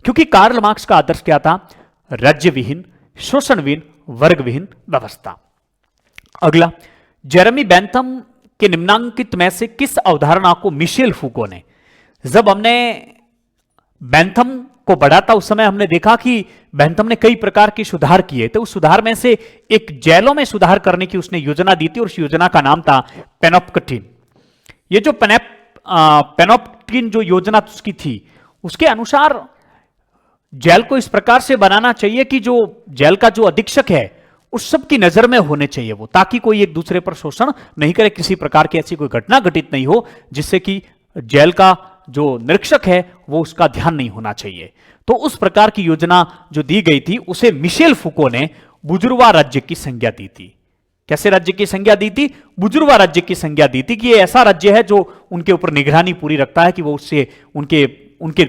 क्योंकि कार्ल मार्क्स का आदर्श क्या था? राज्य विहीन, शोषण विहीन, वर्ग विहीन व्यवस्था। अगला, जेरेमी बेंथम के निम्नांकित में से किस अवधारणा को मिशेल फूको ने, जब हमने बेंथम को बढ़ा था उस समय हमने देखा कि बेंथम ने कई प्रकार के सुधार किए थे। उस सुधार में से एक जेलों में सुधार करने की उसने योजना दी थी, और उस योजना का नाम था पेनोप्टिन। ये जो पेनोप्टिन जो योजना उसकी थी, उसके अनुसार जेल को इस प्रकार से बनाना चाहिए कि जो जेल का जो अधीक्षक है उस सब की नजर में होने चाहिए वो, ताकि कोई एक दूसरे पर शोषण नहीं करे, किसी प्रकार की ऐसी कोई घटना घटित नहीं हो जिससे कि जेल का जो निरीक्षक है वो उसका ध्यान नहीं होना चाहिए। तो उस प्रकार की योजना जो दी गई थी उसे मिशेल फूको ने बुजुर्वा राज्य की संज्ञा दी थी। कैसे राज्य की संज्ञा दी थी? बुजुर्वा राज्य की संज्ञा दी थी कि ये ऐसा राज्य है जो उनके ऊपर निगरानी पूरी रखता है कि वो उससे उनके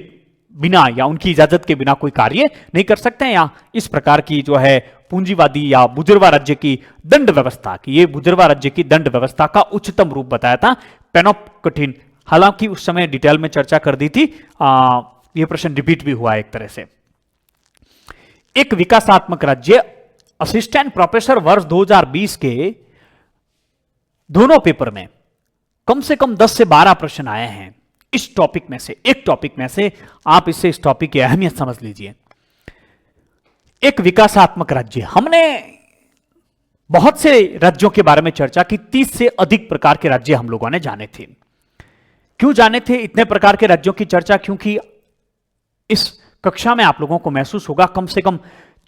बिना या उनकी इजाजत के बिना कोई कार्य नहीं कर सकते हैं, या इस प्रकार की जो है पूंजीवादी या बुजुर्वा राज्य की दंड व्यवस्था की, ये बुजुर्वा राज्य की दंड व्यवस्था का उच्चतम रूप बताया था पेनोप्टिन। हालांकि उस समय डिटेल में चर्चा कर दी थी, यह प्रश्न रिपीट भी हुआ एक तरह से। एक विकासात्मक राज्य, असिस्टेंट प्रोफेसर वर्ष 2020 के दोनों पेपर में कम से कम 10 से 12 प्रश्न आए हैं इस टॉपिक में से, एक टॉपिक में से। आप इससे इस टॉपिक की अहमियत समझ लीजिए। एक विकासात्मक राज्य, हमने बहुत से राज्यों के बारे में चर्चा की, 30 से अधिक प्रकार के राज्य हम लोगों ने जाने थे। क्यों जाने थे इतने प्रकार के राज्यों की चर्चा? क्योंकि इस कक्षा में आप लोगों को महसूस होगा कम से कम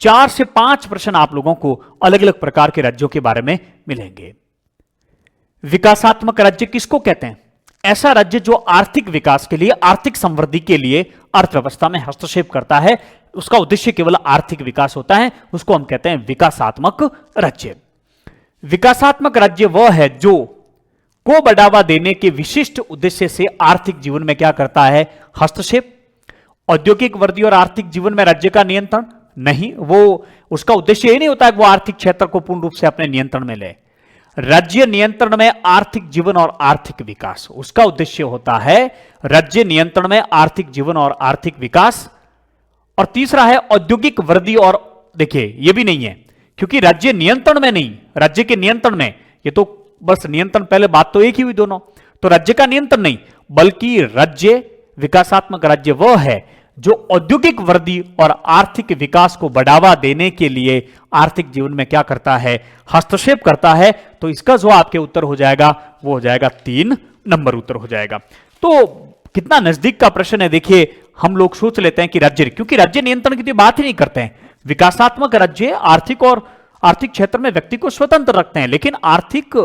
4 से 5 प्रश्न आप लोगों को अलग अलग प्रकार के राज्यों के बारे में मिलेंगे। विकासात्मक राज्य किसको कहते हैं? ऐसा राज्य जो आर्थिक विकास के लिए, आर्थिक समृद्धि के लिए अर्थव्यवस्था में हस्तक्षेप करता है, उसका उद्देश्य केवल आर्थिक विकास होता है, उसको हम कहते हैं विकासात्मक राज्य। विकासात्मक राज्य वह है जो को बढ़ावा देने के विशिष्ट उद्देश्य से आर्थिक जीवन में क्या करता है? हस्तक्षेप। औद्योगिक वृद्धि और आर्थिक जीवन में राज्य का नियंत्रण नहीं, वो उसका उद्देश्य ये नहीं होता है कि वो आर्थिक क्षेत्र को पूर्ण रूप से अपने नियंत्रण में ले। राज्य नियंत्रण में आर्थिक जीवन और आर्थिक विकास, उसका उद्देश्य होता है राज्य नियंत्रण में आर्थिक जीवन और आर्थिक विकास। और तीसरा है औद्योगिक वृद्धि, और देखिए ये भी नहीं है, क्योंकि राज्य नियंत्रण में नहीं, राज्य के नियंत्रण में, ये तो बस नियंत्रण, पहले बात तो एक ही हुई दोनों, तो राज्य का नियंत्रण नहीं, बल्कि राज्य, विकासात्मक राज्य वह है जो औद्योगिक वृद्धि और आर्थिक विकास को बढ़ावा देने के लिए आर्थिक जीवन में क्या करता है? हस्तक्षेप करता है। तो इसका जो आपके उत्तर हो जाएगा वो हो जाएगा 3 नंबर उत्तर हो जाएगा। तो कितना नजदीक का प्रश्न है, देखिए हम लोग सोच लेते हैं कि राज्य, क्योंकि राज्य नियंत्रण की तो बात ही नहीं करते हैं। विकासात्मक राज्य आर्थिक और आर्थिक क्षेत्र में व्यक्ति को स्वतंत्र रखते हैं, लेकिन आर्थिक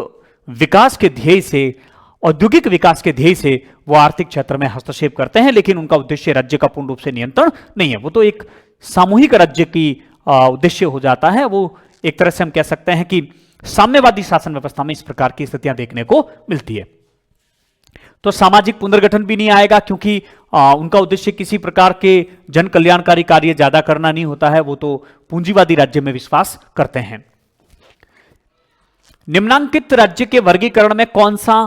विकास के ध्येय से, औद्योगिक विकास के ध्येय से वो आर्थिक क्षेत्र में हस्तक्षेप करते हैं, लेकिन उनका उद्देश्य राज्य का पूर्ण रूप से नियंत्रण नहीं है। वो तो एक सामूहिक राज्य की उद्देश्य हो जाता है। वो एक तरह से हम कह सकते हैं कि साम्यवादी शासन व्यवस्था में इस प्रकार की स्थितियां देखने को मिलती है। तो सामाजिक पुनर्गठन भी नहीं आएगा, क्योंकि उनका उद्देश्य किसी प्रकार के जन कल्याणकारी कार्य ज्यादा करना नहीं होता है, वो तो पूंजीवादी राज्य में विश्वास करते हैं। निम्नांकित राज्य के वर्गीकरण में कौन सा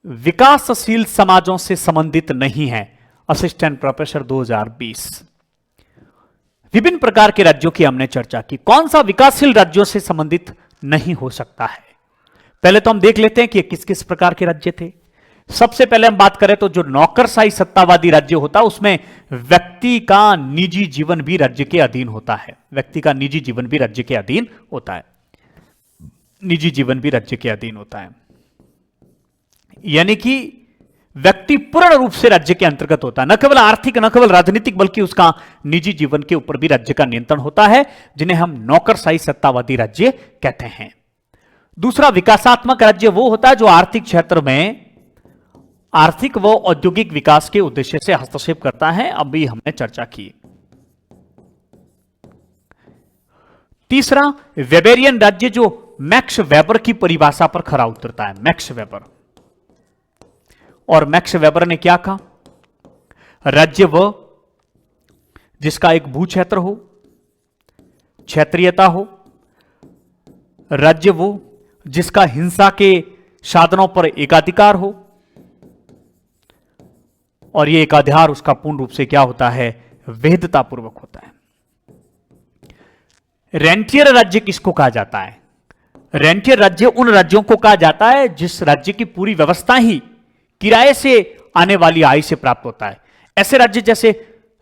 विकासशील समाजों से संबंधित नहीं है? Assistant professor 2020। विभिन्न प्रकार के राज्यों की हमने चर्चा की, कौन सा विकासशील राज्यों से संबंधित नहीं हो सकता है? पहले तो हम देख लेते हैं कि किस किस प्रकार के राज्य थे। सबसे पहले हम बात करें तो जो नौकरशाही सत्तावादी राज्य होता है, उसमें व्यक्ति का निजी जीवन भी राज्य के अधीन होता है। व्यक्ति का निजी जीवन भी राज्य के अधीन होता है, निजी जीवन भी राज्य के अधीन होता है, यानी कि व्यक्ति पूर्ण रूप से राज्य के अंतर्गत होता है, न केवल आर्थिक, न केवल राजनीतिक, बल्कि उसका निजी जीवन के ऊपर भी राज्य का नियंत्रण होता है, जिन्हें हम नौकरशाही सत्तावादी राज्य कहते हैं। दूसरा विकासात्मक राज्य वो होता है जो आर्थिक क्षेत्र में आर्थिक व औद्योगिक विकास के उद्देश्य से हस्तक्षेप करता है, अभी हमने चर्चा की। तीसरा वेबेरियन राज्य जो मैक्स वेबर की परिभाषा पर खरा उतरता है, मैक्स वेबर। और मैक्स वेबर ने क्या कहा? राज्य वह जिसका एक भू क्षेत्र हो, क्षेत्रीयता हो, राज्य वो जिसका हिंसा के साधनों पर एकाधिकार हो, और यह एकाधिकार उसका पूर्ण रूप से क्या होता है? वैधता पूर्वक होता है। रेंटियर राज्य किसको कहा जाता है? रेंटियर राज्य उन राज्यों को कहा जाता है जिस राज्य की पूरी व्यवस्था ही किराए से आने वाली आय से प्राप्त होता है। ऐसे राज्य जैसे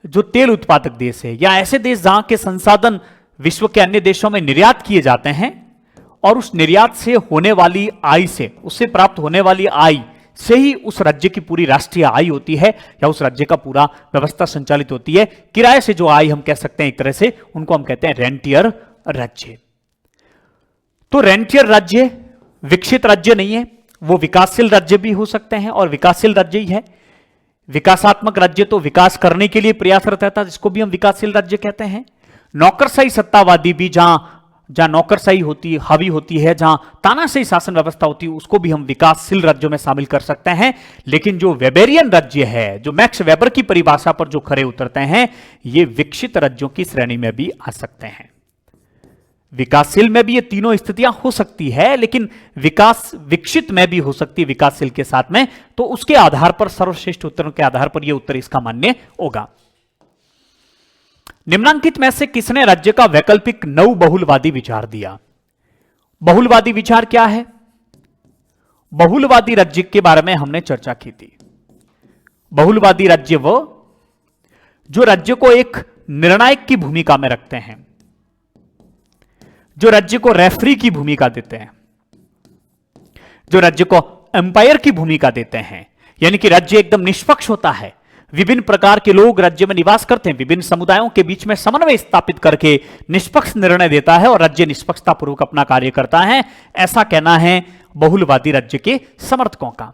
जो तेल उत्पादक देश है, या ऐसे देश जहां के संसाधन विश्व के अन्य देशों में निर्यात किए जाते हैं, और उस निर्यात से होने वाली आय से, उससे प्राप्त होने वाली आय से ही उस राज्य की पूरी राष्ट्रीय आय होती है, या उस राज्य का पूरा व्यवस्था संचालित होती है। किराए से जो आय हम कह सकते हैं एक तरह से, उनको हम कहते हैं रेंटियर राज्य। तो रेंटियर राज्य विकसित राज्य नहीं है, वो विकासशील राज्य भी हो सकते हैं, और विकासशील राज्य ही है। विकासात्मक राज्य तो विकास करने के लिए प्रयासरत रहता है, जिसको भी हम विकासशील राज्य कहते हैं। नौकरशाही सत्तावादी भी जहां नौकरशाही होती हावी होती है, जहां तानाशाही शासन व्यवस्था होती है, उसको भी हम विकासशील राज्यों में शामिल कर सकते हैं। लेकिन जो वेबेरियन राज्य है, जो मैक्स वेबर की परिभाषा पर जो खरे उतरते हैं, ये विकसित राज्यों की श्रेणी में भी आ सकते हैं। विकासशील में भी ये तीनों स्थितियां हो सकती है, लेकिन विकसित में भी हो सकती है विकासशील के साथ में। तो उसके आधार पर, सर्वश्रेष्ठ उत्तरों के आधार पर यह उत्तर इसका मान्य होगा। निम्नांकित में से किसने राज्य का वैकल्पिक नव बहुलवादी विचार दिया? बहुलवादी विचार क्या है? बहुलवादी राज्य के बारे में हमने चर्चा की थी। बहुलवादी राज्य वो जो राज्य को एक निर्णायक की भूमिका में रखते हैं, जो राज्य को रेफरी की भूमिका देते हैं, जो राज्य को एम्पायर की भूमिका देते हैं, यानी कि राज्य एकदम निष्पक्ष होता है, विभिन्न प्रकार के लोग राज्य में निवास करते हैं, विभिन्न समुदायों के बीच में समन्वय स्थापित करके निष्पक्ष निर्णय देता है और राज्य निष्पक्षता पूर्वक अपना कार्य करता है, ऐसा कहना है बहुलवादी राज्य के समर्थकों का।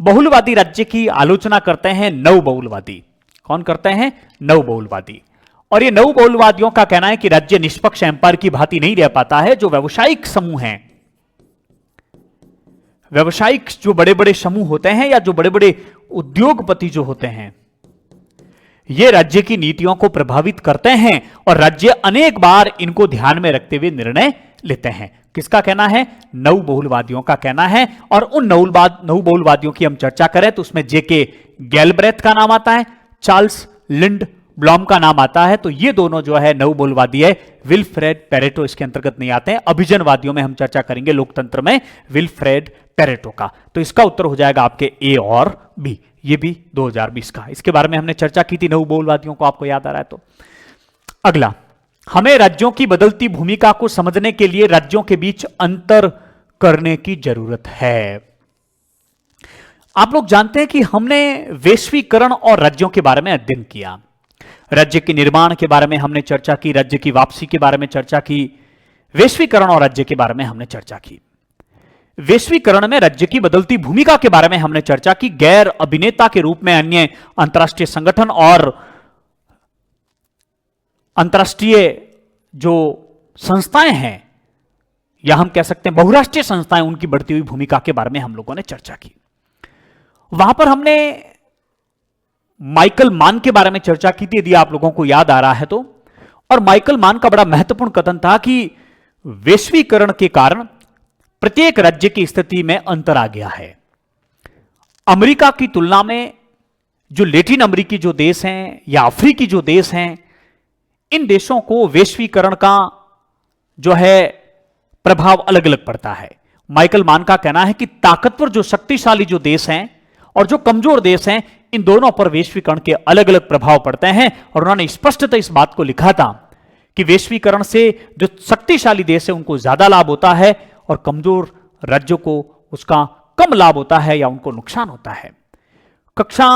बहुलवादी राज्य की आलोचना करते हैं नव बहुलवादी। कौन करते हैं? नव बहुलवादी। और ये नव बहुलवादियों का कहना है कि राज्य निष्पक्ष एम्पायर की भांति नहीं रह पाता है। जो व्यावसायिक समूह हैं, व्यावसायिक जो बड़े बड़े समूह होते हैं या जो बड़े बड़े उद्योगपति जो होते हैं, ये राज्य की नीतियों को प्रभावित करते हैं और राज्य अनेक बार इनको ध्यान में रखते हुए निर्णय लेते हैं। किसका कहना है? नव बहुलवादियों का कहना है। और उन नव बहुलवादियों की हम चर्चा करें तो उसमें जेके गैलब्रेथ का नाम आता है, चार्ल्स लिंड ब्लॉम का नाम आता है। तो ये दोनों जो है नव बहुलवादी है। विल्फ्रेड पेरेटो इसके अंतर्गत नहीं आते हैं। अभिजनवादियों में हम चर्चा करेंगे लोकतंत्र में विल्फ्रेड पेरेटो का। तो इसका उत्तर हो जाएगा आपके ए और बी। ये भी 2020 का। इसके बारे में हमने चर्चा की थी नव बहुलवादियों को, आपको याद आ रहा है तो। अगला, हमें राज्यों की बदलती भूमिका को समझने के लिए राज्यों के बीच अंतर करने की जरूरत है। आप लोग जानते हैं कि हमने वैश्वीकरण और राज्यों के बारे में अध्ययन किया। राज्य के निर्माण के बारे में हमने चर्चा की, राज्य की वापसी के बारे में चर्चा की, वैश्वीकरण और राज्य के बारे में हमने चर्चा की। वैश्वीकरण में राज्य की बदलती भूमिका के बारे में हमने चर्चा की। गैर अभिनेता के रूप में अन्य अंतर्राष्ट्रीय संगठन और अंतर्राष्ट्रीय जो संस्थाएं हैं, या हम कह सकते हैं बहुराष्ट्रीय संस्थाएं, उनकी बढ़ती हुई भूमिका के बारे में हम लोगों ने चर्चा की। वहां पर हमने माइकल मान के बारे में चर्चा की थी, यदि आप लोगों को याद आ रहा है तो। और माइकल मान का बड़ा महत्वपूर्ण कथन था कि वैश्वीकरण के कारण प्रत्येक राज्य की स्थिति में अंतर आ गया है। अमेरिका की तुलना में जो लैटिन अमेरिकी जो देश हैं या अफ्रीकी जो देश हैं, इन देशों को वैश्वीकरण का जो है प्रभाव अलग अलग पड़ता है। माइकल मान का कहना है कि ताकतवर जो शक्तिशाली जो देश हैं और जो कमजोर देश हैं, इन दोनों पर वैश्वीकरण के अलग अलग प्रभाव पड़ते हैं। और उन्होंने स्पष्टतः इस बात को लिखा था कि वैश्वीकरण से जो शक्तिशाली देश है उनको ज्यादा लाभ होता है और कमजोर राज्यों को उसका कम लाभ होता है या उनको नुकसान होता है। कक्षा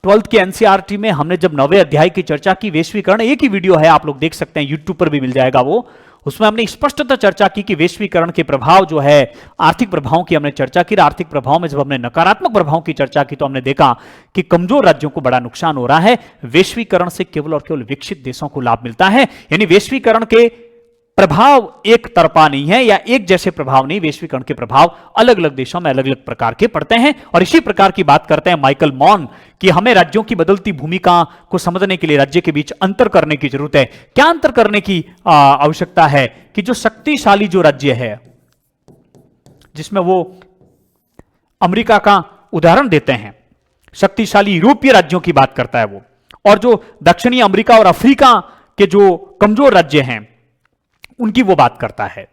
12th के एनसीईआरटी में हमने जब 9वें अध्याय की चर्चा की, वैश्वीकरण, एक ही वीडियो है, आप लोग देख सकते हैं, यूट्यूब पर भी मिल जाएगा वो। उसमें हमने स्पष्टतः चर्चा की कि वैश्वीकरण के प्रभाव जो है, आर्थिक प्रभावों की हमने चर्चा की। आर्थिक प्रभाव में जब हमने नकारात्मक प्रभावों की चर्चा की तो हमने देखा कि कमजोर राज्यों को बड़ा नुकसान हो रहा है। वैश्वीकरण से केवल और केवल विकसित देशों को लाभ मिलता है। यानी वैश्वीकरण के प्रभाव एक तरफा नहीं है या एक जैसे प्रभाव नहीं, वैश्वीकरण के प्रभाव अलग अलग देशों में अलग अलग प्रकार के पड़ते हैं। और इसी प्रकार की बात करते हैं माइकल मॉन कि हमें राज्यों की बदलती भूमिका को समझने के लिए राज्य के बीच अंतर करने की जरूरत है। क्या अंतर करने की आवश्यकता है? कि जो शक्तिशाली जो राज्य है, जिसमें वो अमेरिका का उदाहरण देते हैं, शक्तिशाली यूरोपीय राज्यों की बात करता है वो, और जो दक्षिणी अमेरिका और अफ्रीका के जो कमजोर राज्य हैं उनकी वो बात करता है।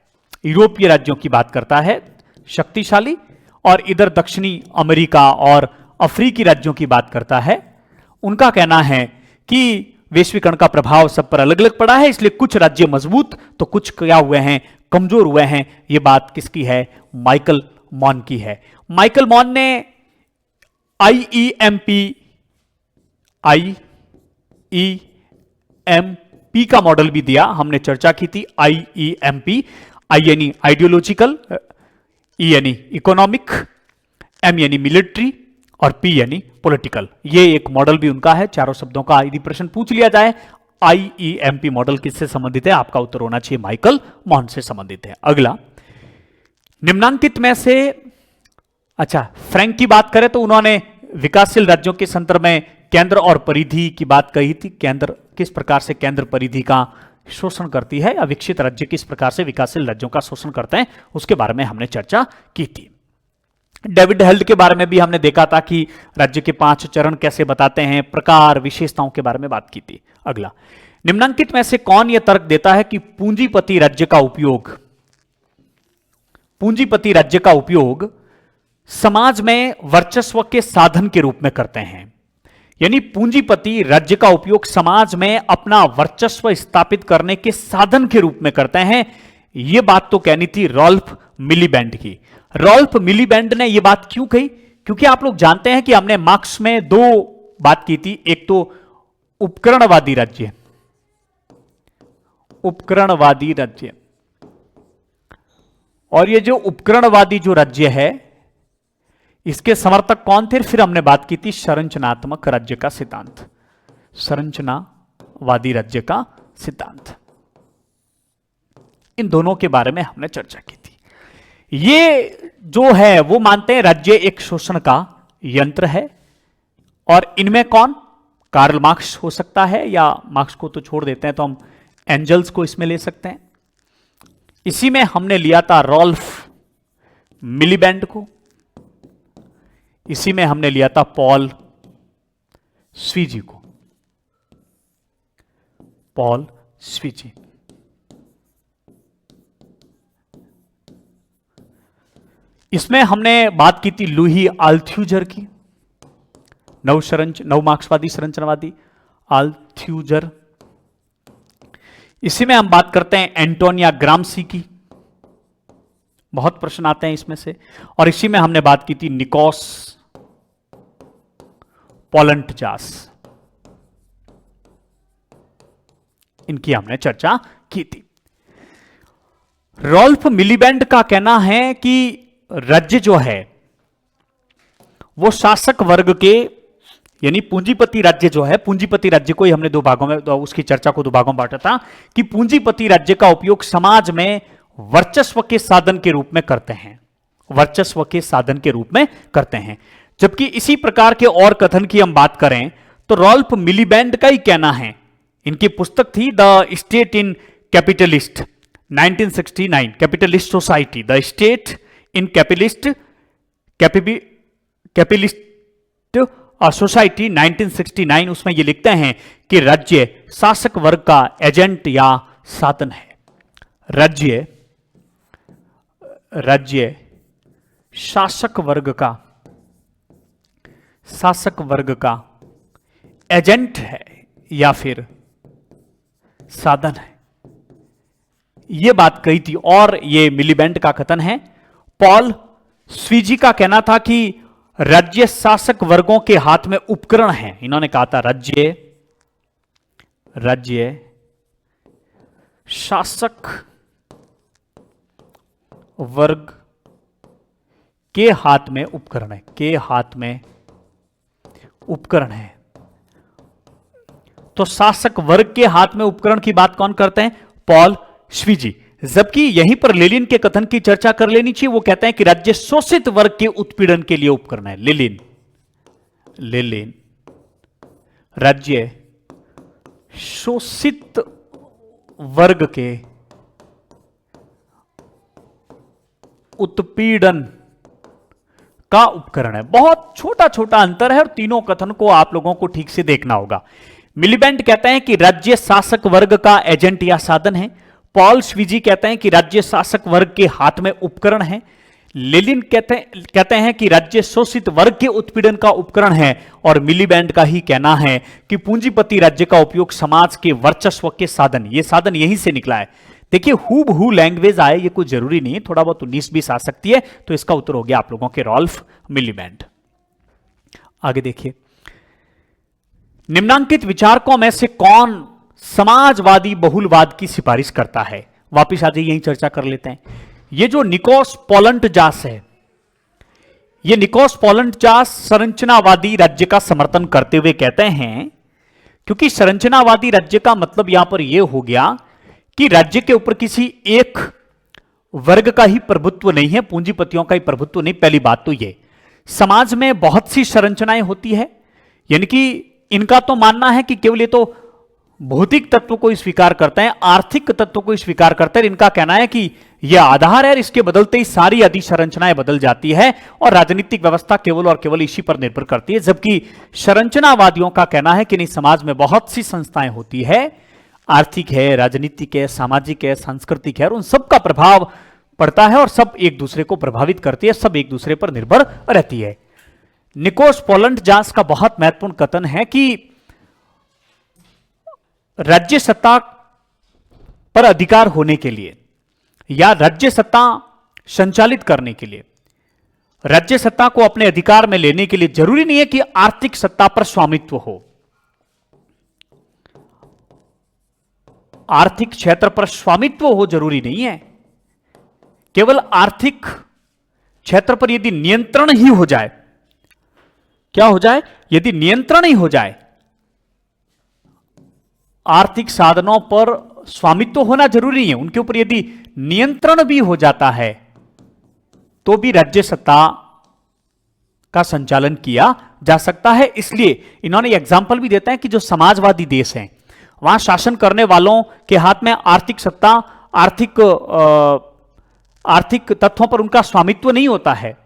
यूरोपीय राज्यों की बात करता है शक्तिशाली, और इधर दक्षिणी अमेरिका और अफ्रीकी राज्यों की बात करता है। उनका कहना है कि वैश्वीकरण का प्रभाव सब पर अलग अलग पड़ा है, इसलिए कुछ राज्य मजबूत तो कुछ क्या हुए हैं, कमजोर हुए हैं। ये बात किसकी है? माइकल मॉन की है। माइकल मॉन ने आईईएमपी का मॉडल भी दिया, हमने चर्चा की थी। आईईएमपी, आई यानी आइडियोलॉजिकल, ई यानी इकोनॉमिक, एम यानी मिलिट्री और पी यानी पॉलिटिकल। ये एक मॉडल भी उनका है। चारों शब्दों का यदि प्रश्न पूछ लिया जाए, आईईएमपी मॉडल किससे संबंधित है? आपका उत्तर होना चाहिए माइकल मॉन से संबंधित है। अगला, निम्नांकित में से, अच्छा, फ्रैंक की बात करें तो उन्होंने विकासशील राज्यों के संदर्भ में केंद्र और परिधि की बात कही थी। केंद्र किस प्रकार से केंद्र परिधि का शोषण करती है, या विकसित राज्य किस प्रकार से विकासशील राज्यों का शोषण करते हैं, उसके बारे में हमने चर्चा की थी। डेविड हेल्ड के बारे में भी हमने देखा था कि राज्य के 5 चरण कैसे बताते हैं, प्रकार, विशेषताओं के बारे में बात की थी। अगला, निम्नांकित में से कौन यह तर्क देता है कि पूंजीपति राज्य का उपयोग समाज में वर्चस्व के साधन के रूप में करते हैं। यानी पूंजीपति राज्य का उपयोग समाज में अपना वर्चस्व स्थापित करने के साधन के रूप में करते हैं। यह बात तो कहनी थी रॉल्फ मिलीबैंड की। रॉल्फ मिलीबैंड ने यह बात क्यों कही? क्योंकि आप लोग जानते हैं कि हमने मार्क्स में 2 बात की थी, एक तो उपकरणवादी राज्य, उपकरणवादी राज्य, और ये जो उपकरणवादी जो राज्य है इसके समर्थक कौन थे? फिर हमने बात की थी संरचनात्मक राज्य का सिद्धांत, संरचनावादी राज्य का सिद्धांत। इन दोनों के बारे में हमने चर्चा की थी। ये जो है वो मानते हैं राज्य एक शोषण का यंत्र है, और इनमें कौन? कार्ल मार्क्स हो सकता है, या मार्क्स को तो छोड़ देते हैं तो हम एंजल्स को इसमें ले सकते हैं। इसी में हमने लिया था रॉल्फ मिलीबैंड को, इसी में हमने लिया था पॉल स्वीजी को, पॉल स्वीजी। इसमें हमने बात की थी लुई आल्थ्यूजर की, नव मार्क्सवादी संरचनावादी आल्थ्यूजर। इसी में हम बात करते हैं एंटोनिया ग्राम्सी की, बहुत प्रश्न आते हैं इसमें से। और इसी में हमने बात की थी निकोस पोलंटजास, इनकी हमने चर्चा की थी। रॉल्फ मिलीबैंड का कहना है कि राज्य जो है वो शासक वर्ग के, यानी पूंजीपति राज्य जो है, पूंजीपति राज्य को ही हमने दो भागों में, उसकी चर्चा को दो भागों में बांटा था कि पूंजीपति राज्य का उपयोग समाज में वर्चस्व के साधन के रूप में करते हैं, वर्चस्व के साधन के रूप में करते हैं। जबकि इसी प्रकार के और कथन की हम बात करें तो रॉल्फ मिलीबैंड का ही कहना है, इनकी पुस्तक थी the state in capitalist 1969, capitalist society, the state in capitalist society 1969, उसमें ये लिखते हैं कि राज्य शासक वर्ग का एजेंट या साधन है। राज्य शासक वर्ग का एजेंट है या फिर साधन है, यह बात कही थी। और यह मिलीबैंड का कथन है। पॉल स्वीजी का कहना था कि राज्य शासक वर्गों के हाथ में उपकरण है। इन्होंने कहा था राज्य शासक वर्ग के हाथ में उपकरण है, के हाथ में उपकरण है। तो शासक वर्ग के हाथ में उपकरण की बात कौन करते हैं? पॉल स्वीजी। जबकि यहीं पर लेनिन के कथन की चर्चा कर लेनी चाहिए। वो कहते हैं कि राज्य शोषित वर्ग के उत्पीड़न के लिए उपकरण है। लेनिन राज्य शोषित वर्ग के उत्पीड़न का उपकरण है। बहुत छोटा छोटा अंतर है और तीनों कथन को आप लोगों को ठीक से देखना होगा। मिलीबैंड कहते हैं कि राज्य शासक वर्ग का एजेंट या साधन है। पॉल स्वीजी कहते हैं कि राज्य शासक वर्ग के हाथ में उपकरण है। लेनिन कहते हैं कि राज्य शोषित वर्ग के उत्पीड़न का उपकरण है। और मिलीबैंड का ही कहना है कि पूंजीपति राज्य का उपयोग समाज के वर्चस्व के साधन, ये साधन यहीं से निकला है। देखिए हूबहू लैंग्वेज आए ये कोई जरूरी नहीं है, थोड़ा बहुत 19-20 आ सकती है। तो इसका उत्तर हो गया आप लोगों के रॉल्फ मिलीबैंड। आगे देखिए, निम्नांकित विचारकों में से कौन समाजवादी बहुलवाद की सिफारिश करता है? वापिस आज यही चर्चा कर लेते हैं। ये जो निकोस पोलंटजास है, ये निकोस पोलंटजास संरचनावादी राज्य का समर्थन करते हुए कहते हैं, क्योंकि संरचनावादी राज्य का मतलब यहां पर यह हो गया कि राज्य के ऊपर किसी एक वर्ग का ही प्रभुत्व नहीं है, पूंजीपतियों का ही प्रभुत्व नहीं। पहली बात तो यह, समाज में बहुत सी संरचनाएं होती है, यानी कि इनका तो मानना है कि केवल ये तो भौतिक तत्व को स्वीकार करते हैं, आर्थिक तत्व को स्वीकार करते हैं। इनका कहना है कि यह आधार है, इसके बदलते ही सारी अधिसंरचनाएं बदल जाती है और राजनीतिक व्यवस्था केवल और केवल इसी पर निर्भर करती है। जबकि संरचनावादियों का कहना है कि नहीं, समाज में बहुत सी संस्थाएं होती है, आर्थिक है, राजनीतिक है, सामाजिक है, सांस्कृतिक है, और उन सबका प्रभाव पड़ता है और सब एक दूसरे को प्रभावित करती है, सब एक दूसरे पर निर्भर रहती है। निकोस पोलंटजास का बहुत महत्वपूर्ण कथन है कि राज्य सत्ता पर अधिकार होने के लिए या राज्य सत्ता संचालित करने के लिए राज्य सत्ता को अपने अधिकार में लेने के लिए जरूरी नहीं है कि आर्थिक सत्ता पर स्वामित्व हो। आर्थिक क्षेत्र पर स्वामित्व हो जरूरी नहीं है। केवल आर्थिक क्षेत्र पर यदि नियंत्रण ही हो जाए, क्या हो जाए? यदि नियंत्रण ही हो जाए, आर्थिक साधनों पर स्वामित्व होना जरूरी नहीं है, उनके ऊपर यदि नियंत्रण भी हो जाता है तो भी राज्य सत्ता का संचालन किया जा सकता है। इसलिए इन्होंने एग्जाम्पल भी देते हैं कि जो समाजवादी देश हैं वहां शासन करने वालों के हाथ में आर्थिक सत्ता, आर्थिक तत्वों पर उनका स्वामित्व नहीं होता है,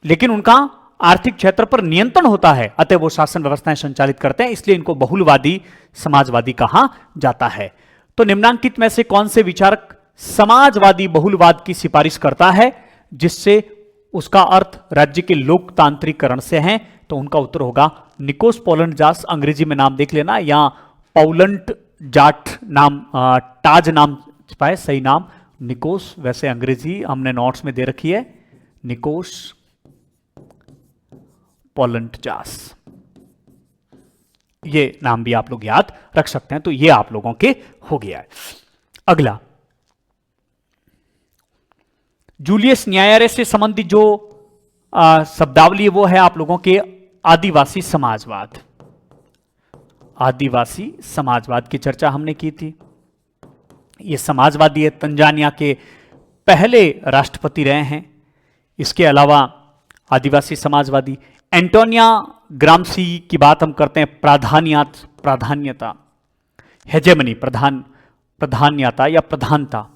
लेकिन उनका आर्थिक क्षेत्र पर नियंत्रण होता है, अतः वो शासन व्यवस्थाएं संचालित करते हैं, इसलिए इनको बहुलवादी समाजवादी कहा जाता है। तो निम्नांकित में से कौन से विचारक समाजवादी बहुलवाद की सिफारिश करता है, जिससे उसका अर्थ राज्य के लोकतांत्रिकरण से है? तो उनका उत्तर होगा निकोस पोलैंड जास। अंग्रेजी में नाम देख लेना, या पाउलंट जाट नाम, टाज नाम छपाए, सही नाम निकोस, वैसे अंग्रेजी हमने नोट्स में दे रखी है निकोस पोलैंड जास। ये नाम भी आप लोग याद रख सकते हैं। तो ये आप लोगों के हो गया है। अगला, जूलियस न्यायालय से संबंधित जो शब्दावली है वो है आप लोगों के आदिवासी समाजवाद। आदिवासी समाजवाद की चर्चा हमने की थी। ये समाजवादी है, तंजानिया के पहले राष्ट्रपति रहे हैं। इसके अलावा आदिवासी समाजवादी एंटोनिया ग्राम्सी की बात हम करते हैं, प्राधान्यता, हेजेमनी, प्राधान्यता या प्रधानता,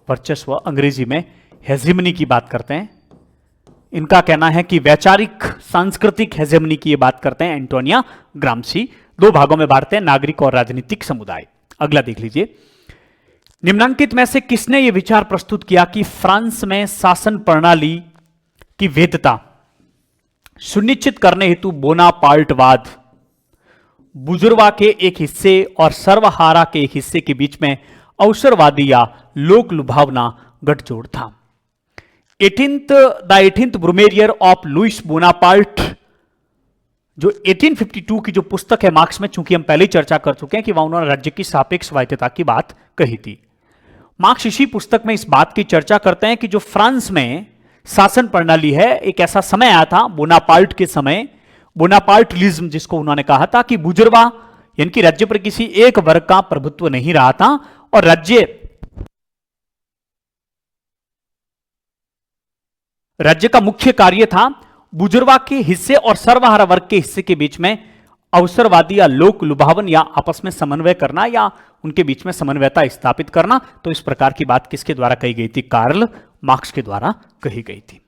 वर्चस्व अंग्रेजी में हेजेमनी की बात करते हैं। इनका कहना है कि वैचारिक सांस्कृतिक हेजेमनी की ये बात करते हैं एंटोनिया ग्राम्सी। दो भागों में बांटते हैं, नागरिक और राजनीतिक समुदाय। अगला देख लीजिए, निम्नांकित में से किसने यह विचार प्रस्तुत किया कि फ्रांस में शासन प्रणाली की वैधता सुनिश्चित करने हेतु बोनापार्टवाद बुजुर्वा के एक हिस्से और सर्वहारा के एक हिस्से के बीच में अवसरवादी या लोक लुभावना गठजोड़ था? The 18th Brumaire of Louis Bonaparte, जो 1852 की जो पुस्तक है मार्क्स में, चूंकि हम पहले ही चर्चा कर चुके हैं कि वहां उन्होंने राज्य की सापेक्ष स्वायत्तता की बात कही थी। मार्क्स इसी पुस्तक में इस बात की चर्चा करते हैं कि जो फ्रांस में शासन प्रणाली है, एक ऐसा समय आया था बोनापार्ट के समय, बोनापार्टलिज्म जिसको उन्होंने कहा था, कि बुजुर्वा यानी कि राज्य पर किसी एक वर्ग का प्रभुत्व नहीं रहा था और राज्य का मुख्य कार्य था बुजुर्वा के हिस्से और सर्वहारा वर्ग के हिस्से के बीच में अवसरवादी या लोक लुभावन या आपस में समन्वय करना या उनके बीच में समन्वयता स्थापित करना। तो इस प्रकार की बात किसके द्वारा कही गई थी? कार्ल मार्क्स के द्वारा कही गई थी।